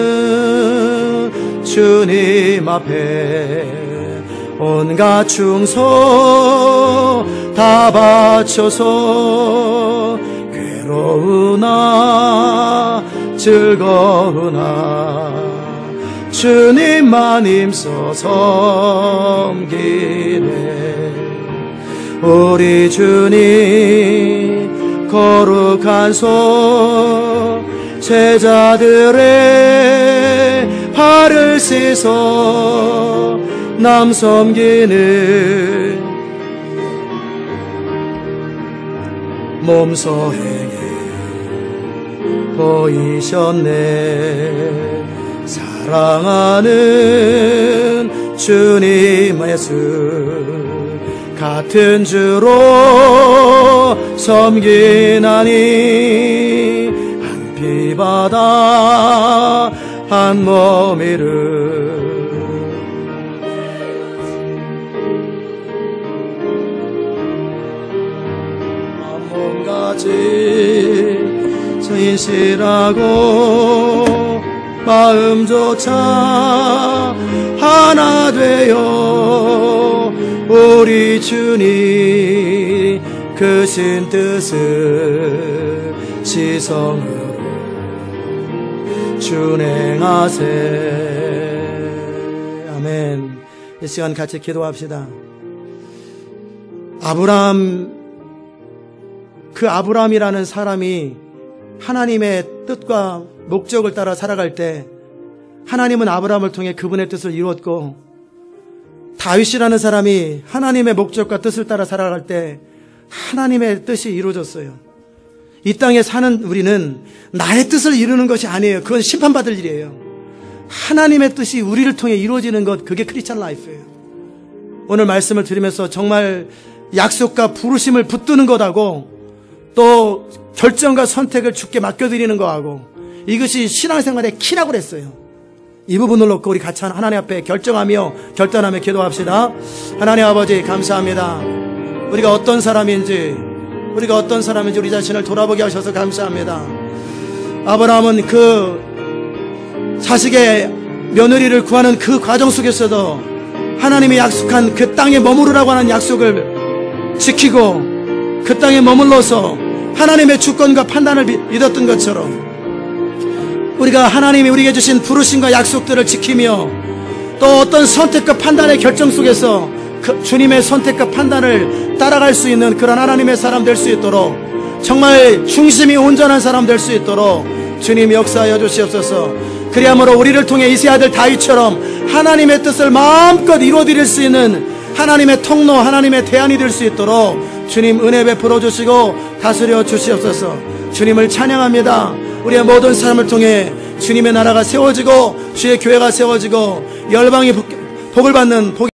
주님 앞에 온갖 충소 다 바쳐서 괴로우나 즐거우나 주님만 힘써 섬기네. 우리 주님 거룩한 손 제자들의 발을 씻어 남 섬기는 몸소 행해 보이셨네. 사랑하는 주님 예수 같은 주로 섬기나니 한 피바다 한 몸이를 한 몸같이 진실하고 마음조차 하나 되어 우리 주님 크신 뜻을 지성으로 준행하세. 아멘. 이 시간 같이 기도합시다. 그 아브라함이라는 사람이 하나님의 뜻과 목적을 따라 살아갈 때 하나님은 아브라함을 통해 그분의 뜻을 이루었고 다윗이라는 사람이 하나님의 목적과 뜻을 따라 살아갈 때 하나님의 뜻이 이루어졌어요. 이 땅에 사는 우리는 나의 뜻을 이루는 것이 아니에요. 그건 심판받을 일이에요. 하나님의 뜻이 우리를 통해 이루어지는 것, 그게 크리스찬 라이프예요. 오늘 말씀을 들으면서 정말 약속과 부르심을 붙드는 것하고 또 결정과 선택을 주께 맡겨드리는 것하고 이것이 신앙생활의 키라고 그랬어요. 이 부분을 놓고 우리 같이 하나님 앞에 결정하며 결단하며 기도합시다. 하나님 아버지 감사합니다. 우리가 어떤 사람인지 우리 자신을 돌아보게 하셔서 감사합니다. 아브라함은 그 자식의 며느리를 구하는 그 과정 속에서도 하나님이 약속한 그 땅에 머무르라고 하는 약속을 지키고 그 땅에 머물러서 하나님의 주권과 판단을 믿었던 것처럼 우리가 하나님이 우리에게 주신 부르심과 약속들을 지키며 또 어떤 선택과 판단의 결정 속에서 그 주님의 선택과 판단을 따라갈 수 있는 그런 하나님의 사람 될 수 있도록 정말 중심이 온전한 사람 될 수 있도록 주님 역사하여 주시옵소서. 그리하므로 우리를 통해 이세 아들 다윗처럼 하나님의 뜻을 마음껏 이루어드릴 수 있는 하나님의 통로, 하나님의 대안이 될 수 있도록 주님 은혜 베풀어 주시고 다스려 주시옵소서. 주님을 찬양합니다. 우리의 모든 삶을 통해 주님의 나라가 세워지고 주의 교회가 세워지고 열방이 복을 받는